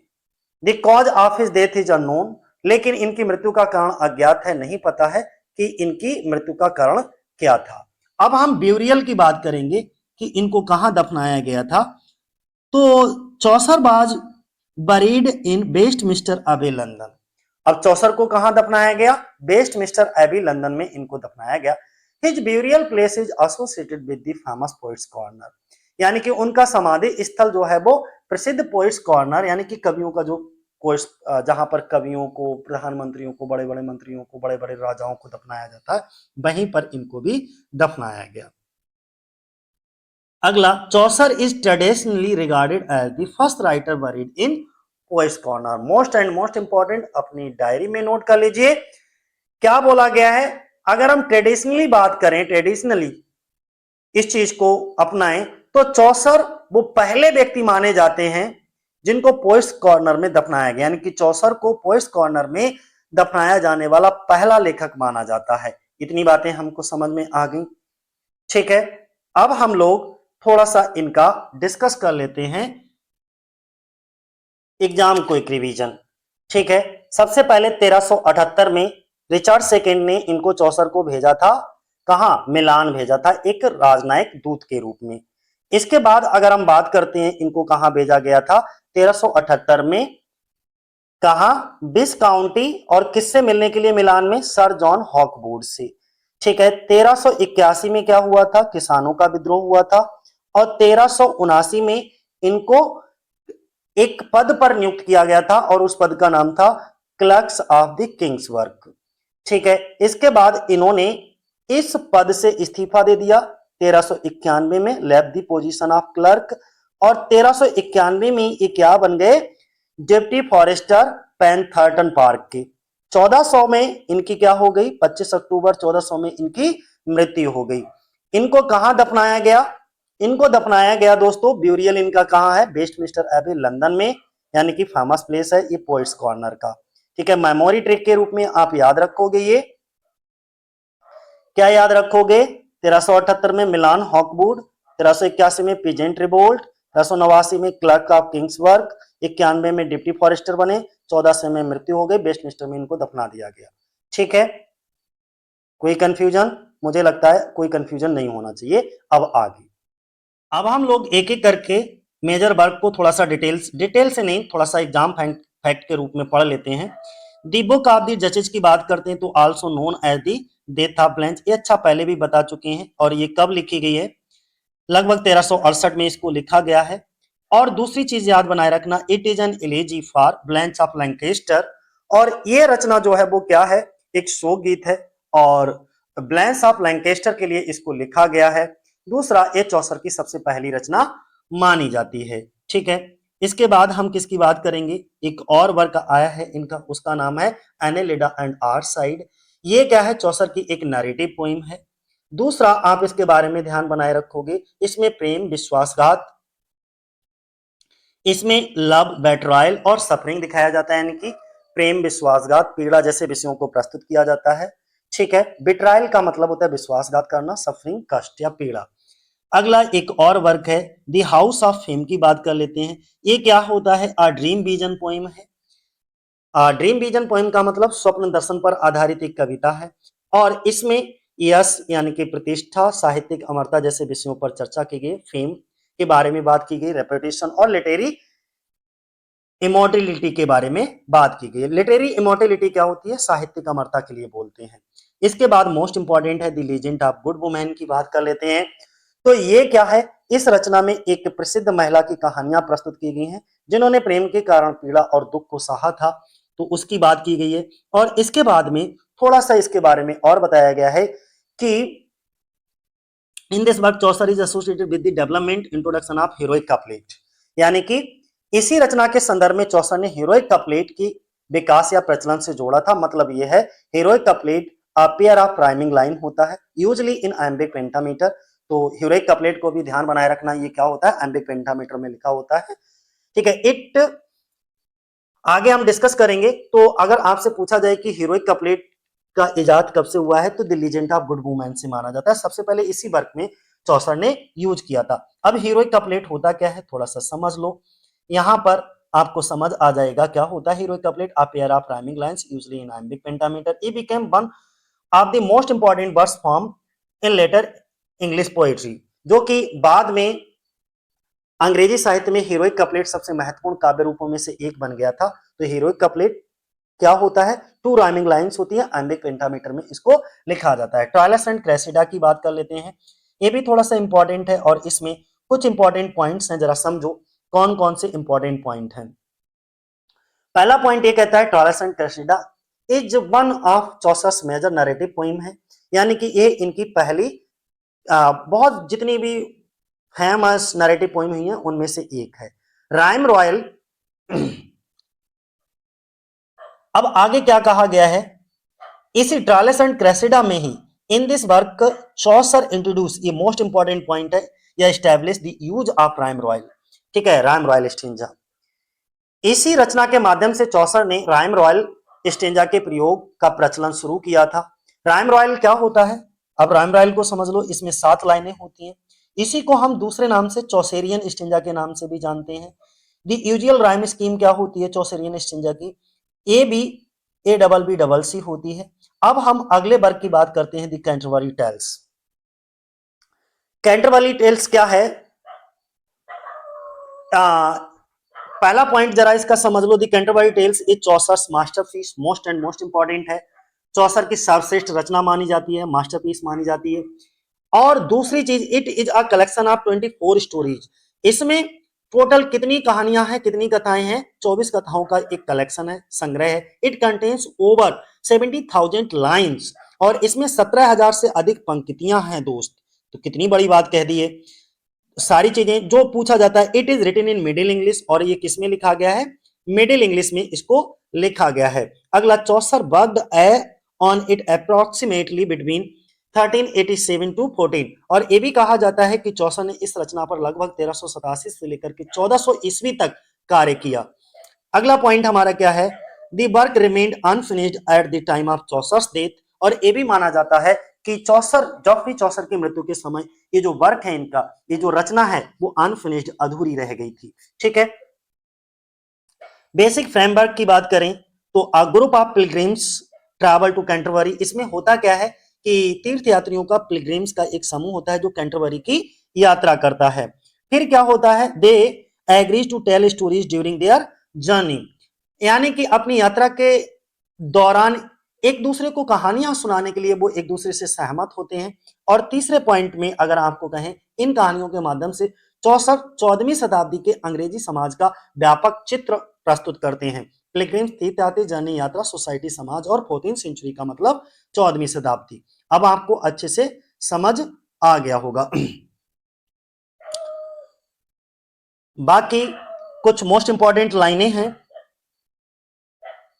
The cause of his death is unknown, लेकिन इनकी मृत्यु का कारण अज्ञात है, नहीं पता है कि इनकी मृत्यु का कारण क्या था। अब हम ब्यूरियल की बात करेंगे कि इनको कहां दफनाया गया था। तो Chaucer was buried in Westminster Abbey London. अब चौसर को कहां दफनाया गया? वेस्टमिंस्टर एबी लंदन में इनको दफनाया गया। His burial place is associated with the famous poets corner, यानी कि उनका समाधि स्थल जो है वो प्रसिद्ध पोइट्स कॉर्नर, यानी कि कवियों का जो पोइट्स, जहां पर कवियों को, प्रधानमंत्रियों को, बड़े बड़े मंत्रियों को, बड़े बड़े राजाओं को दफनाया जाता है, वहीं पर इनको भी दफनाया गया। अगला, Chaucer is traditionally regarded as the first writer buried in Poets' Corner. Most and most important, अपनी डायरी में नोट कर लीजिए क्या बोला गया है। अगर हम ट्रेडिशनली बात करें, ट्रेडिशनली इस चीज को अपनाएं, तो चौसर वो पहले व्यक्ति माने जाते हैं जिनको पोइट्स कॉर्नर में दफनाया गया, यानी कि चौसर को पोइट्स कॉर्नर में दफनाया जाने वाला पहला लेखक माना जाता है। इतनी बातें हमको समझ में आ गई, ठीक है। अब हम लोग थोड़ा सा इनका डिस्कस कर लेते हैं, एग्जाम क्विक रिवीजन, ठीक है। सबसे पहले 1378 में रिचर्ड सेकेंड ने इनको चौसर को भेजा था, कहां? मिलान भेजा था, एक राजनयिक दूत के रूप में। इसके बाद अगर हम बात करते हैं इनको कहां भेजा गया था 1378 में, कहां? बिस काउंटी, और किससे मिलने के लिए मिलान में? सर जॉन हॉकवुड से, ठीक है। 1381 में क्या हुआ था? किसानों का विद्रोह हुआ था। और 1379 में इनको एक पद पर नियुक्त किया गया था और उस पद का नाम था clerks of the king's work, ठीक है। इसके बाद इन्होंने इस पद से इस्तीफा दे दिया 1391 में, left the position of clerk. और 1391 में ये क्या बन गए? डिप्टी फॉरेस्टर पेनथर्टन पार्क के। 1400 में इनकी क्या हो गई? 25 अक्टूबर 1400 में इनकी मृत्यु हो गई। इनको कहां दफनाया गया? इनको दफनाया गया दोस्तों, ब्यूरियल इनका कहां है? वेस्टमिंस्टर एबी लंदन में, यानी कि फेमस प्लेस है ये पोइट्स कॉर्नर का, ठीक है। मेमोरी ट्रिक के रूप में आप याद रखोगे, ये क्या याद रखोगे? 1378 में मिलान हॉकवुड, 1381 में पीजेंट रिवोल्ट, 1389 में क्लर्क ऑफ किंग्स वर्क, 91 में डिप्टी फॉरेस्टर बने, 1400 में मृत्यु हो गई, वेस्टमिंस्टर में इनको दफना दिया गया, ठीक है। कोई कंफ्यूजन? मुझे लगता है कोई कंफ्यूजन नहीं होना चाहिए। अब आगे, अब हम लोग एक एक करके मेजर वर्क को थोड़ा सा डिटेल से नहीं, थोड़ा सा एग्जाम फैक्ट के रूप में पढ़ लेते हैं। दी बुक ऑफ द जजेस की बात करते हैं तो also known as the death of Blanche, ये अच्छा पहले भी बता चुके हैं। और ये कब लिखी गई है? लगभग 1368 में इसको लिखा गया है। और दूसरी चीज याद बनाए रखना, it is an elegy for Blanche of Lancaster. और ये रचना जो है वो क्या है? एक शोक गीत है, और ब्लैंच ऑफ लैंकेस्टर के लिए इसको लिखा गया है। दूसरा, ये चौसर की सबसे पहली रचना मानी जाती है, ठीक है। इसके बाद हम किसकी बात करेंगे? एक और वर्क आया है इनका, उसका नाम है एनेलिडा एंड आर्साइड। ये क्या है? चौसर की एक नैरेटिव पोइम है। दूसरा, आप इसके बारे में ध्यान बनाए रखोगे, इसमें प्रेम, विश्वासघात, इसमें लव, बेट्रायल और सफरिंग दिखाया जाता है, यानी कि प्रेम, विश्वासघात, पीड़ा जैसे विषयों को प्रस्तुत किया जाता है, ठीक है। बिट्रायल का मतलब होता है विश्वासघात करना, सफरिंग कष्ट या पीड़ा। अगला एक और वर्क है द हाउस ऑफ फेम की बात कर लेते हैं। ये क्या होता है? अ ड्रीम विजन पोइम है। ड्रीम विजन पोइम का मतलब स्वप्न दर्शन पर आधारित एक कविता है। और इसमें यश यानी कि प्रतिष्ठा, साहित्यिक अमरता जैसे विषयों पर चर्चा की गई, फेम के बारे में बात की गई, रेपुटेशन और लिटरेरी इमोर्टिलिटी के बारे में बात की गई। लिटरेरी इमोर्टिलिटी क्या होती है? साहित्यिक अमरता के लिए बोलते हैं। इसके बाद मोस्ट इंपॉर्टेंट है the legend of good women की बात कर लेते हैं। तो ये क्या है? इस रचना में एक प्रसिद्ध महिला की कहानियां प्रस्तुत की गई हैं जिन्होंने प्रेम के कारण पीड़ा और दुख को सहा था, तो उसकी बात की गई है। और इसके बाद में थोड़ा सा इसके बारे में और बताया गया है कि इन this work Chaucer is associated with the development introduction of heroic couplet, यानी कि इसी रचना के संदर्भ में चौसर ने हीरोइक कपलेट की विकास या प्रचलन से जोड़ा था। मतलब यह है heroic couplet a pair of rhyming line होता है यूजली इन iambic pentameter। तो हीरोइक कपलेट को भी ध्यान बनाए रखना, ये क्या होता है, iambic pentameter में लिखा होता है, ठीक है। इट आगे हम डिस्कस करेंगे। तो अगर आपसे पूछा जाए कि हीरोइक कपलेट का इजाद कब से हुआ है, तो the legend of good women से माना जाता है। सबसे पहले इसी वर्क में चौसर ने यूज किया था। अब हीरोइक कपलेट होता क्या है, थोड़ा सा समझ लो, यहां पर आपको समझ आ जाएगा क्या होता है heroic couplet. A pair of rhyming lines usually in iambic pentameter, it became one of the most important verse form in later English poetry, जो कि बाद में अंग्रेजी साहित्य में हीरोइक कपलेट सबसे महत्वपूर्ण काव्य रूपों में से एक बन गया था। तो हीरोइक कपलेट क्या होता है, टू राइमिंग लाइंस होती है, iambic पेंटामीटर में इसको लिखा जाता है। ट्रायलस एंड क्रेसिडा की बात कर लेते हैं, ये भी थोड़ा सा इंपॉर्टेंट है और इसमें कुछ इंपॉर्टेंट पॉइंट्स हैं, जरा समझो कौन कौन से इंपॉर्टेंट पॉइंट हैं। पहला पॉइंट ये कहता है Troilus and Criseyde is one of Chaucer's major narrative poem है, यानी कि ये इनकी पहली बहुत जितनी भी फेमस नैरेटिव पोइम हुई है उनमें से एक है। राइम रॉयल अब आगे क्या कहा गया है, इसी ट्रायलस एंड क्रेसिडा में ही in this work Chaucer introduce, ये मोस्ट इंपॉर्टेंट पॉइंट है, या establish the use of rhyme royal, ठीक है, राइम रॉयल स्टेंजा। इसी रचना के माध्यम से चौसर ने राइम रॉयल स्टेंजा के प्रयोग का प्रचलन शुरू किया था। राइम रॉयल क्या होता है, अब राइम रॉयल को समझ लो, इसमें 7 लाइनें होती हैं, इसी को हम दूसरे नाम से चौसेरियन स्टेंजा के नाम से भी जानते हैं। द यूजुअल राइम स्कीम क्या होती है चौसेरियन स्टेंजा की, A B A double B double C होती है। अब हम अगले वर्ग की बात करते हैं, the Canterbury Tales. Canterbury Tales क्या है, पहला पॉइंट जरा इसका समझ लो, the Canterbury Tales is Chaucer's masterpiece, most and most important है, चौसर की सर्वश्रेष्ठ रचना मानी जाती है, मास्टरपीस मानी जाती है। और दूसरी चीज, it is a collection of 24 stories, इसमें टोटल कितनी कहानियां हैं, कितनी कथाएं हैं, 24 कथाओं का एक कलेक्शन है, संग्रह है। इट कंटेन्स ओवर 70,000 लाइन्स, और इसमें 17,000 से अधिक पंक्तियां हैं दोस्त। तो कितनी बड़ी बात कह दी है। सारी चीजें जो पूछा जाता है, it is written in Middle English, और ये किसमें लिखा गया है, मिडिल इंग्लिश में इसको लिखा गया है। अगला, Chaucer worked on it approximately between 1387 to 14, और ये भी कहा जाता है कि चौसर ने इस रचना पर लगभग 1387 से लेकर के 1400 ईस्वी तक कार्य किया। अगला पॉइंट हमारा क्या है, the work remained unfinished eight the time of Chaucer's death, और ये भी माना जाता है कि चौसर, जॉफरी चौसर की मृत्यु के समय ये जो वर्क है इनका, ये जो रचना है वो अनफिनिश्ड, अधूरी रह गई थी, ठीक है। बेसिक फ्रेमवर्क की बात करें तो a group of pilgrims travel to Canterbury, इसमें होता क्या है कि तीर्थ यात्रियों का, पिलग्रिम्स का एक समूह होता है जो कैंटरबरी की यात्रा करता है। फिर क्या होता है, they agrees to tell stories during their journey, यानी कि अपनी यात्रा के दौरान एक दूसरे को कहानियां सुनाने के लिए वो एक दूसरे से सहमत होते हैं। और तीसरे पॉइंट में अगर आपको कहें, इन कहानियों के माध्यम से चौसर 14वीं शताब्दी के अंग्रेजी समाज का व्यापक चित्र प्रस्तुत करते हैं। पिलग्रिम्स तीर्थयात्री जर्नी यात्रा सोसाइटी समाज, और 14th सेंचुरी का मतलब 14वीं शताब्दी। अब आपको अच्छे से समझ आ गया होगा। बाकी कुछ मोस्ट इंपॉर्टेंट लाइनें हैं,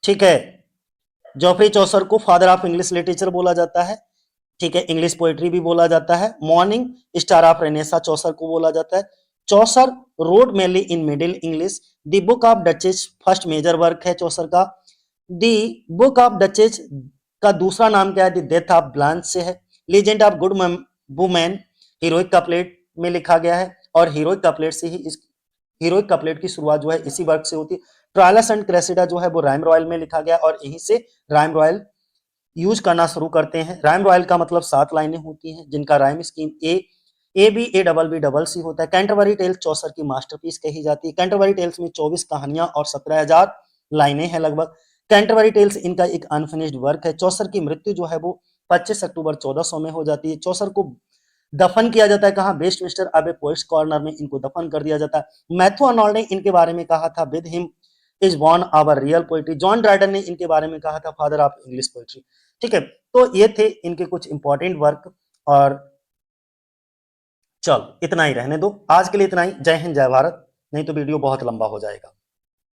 ठीक है। जॉफरी चौसर को फादर ऑफ इंग्लिश लिटरेचर बोला जाता है, ठीक है, इंग्लिश पोएट्री भी बोला जाता है। Morning star of Renaissance Chaucer को बोला जाता है। Chaucer wrote mainly in Middle English. The Book of Duchess first major work है चौसर का। द बुक ऑफ डचेज का दूसरा नाम क्या है, द डेथ ऑफ ब्लांच से है। Legend of good women heroic couplet में लिखा गया है, और हीरोइक कपलेट से ही इस हीरोइक कपलेट की शुरुआत जो है इसी वर्क से होती है। ट्रायलस एंड क्रेसिडा जो है वो राइम रॉयल में लिखा गया, और यहीं से राइम रॉयल यूज करना शुरू करते हैं। राइम रॉयल का मतलब 7 लाइनें होती हैं, जिनका rhyme scheme A B A double B double C होता है। कैंटरबरी टेल्स चौसर की मास्टरपीस कही जाती है। कैंटरबरी टेल्स में 24 कहानियां और 17,000 लाइनें हैं लगभग। कैंटरबरी टेल्स इनका एक अनफिनिश्ड वर्क है। चौसर की मृत्यु जो है वो 25 अक्टूबर 1400 में हो जाती है। चौसर को दफन किया जाता है कहाँ, वेस्टमिंस्टर अबे पोएट्स कॉर्नर में इनको दफन कर दिया जाता है। मैथ्यू अर्नोल्ड ने इनके बारे में कहा था, with him is born our real poetry. John Dryden ने इनके बारे में कहा था, फादर ऑफ इंग्लिश पोएट्री, ठीक है। तो ये थे इनके कुछ इंपॉर्टेंट वर्क, और चल इतना ही रहने दो आज के लिए, इतना ही। जय हिंद जय भारत, नहीं तो वीडियो बहुत लंबा हो जाएगा।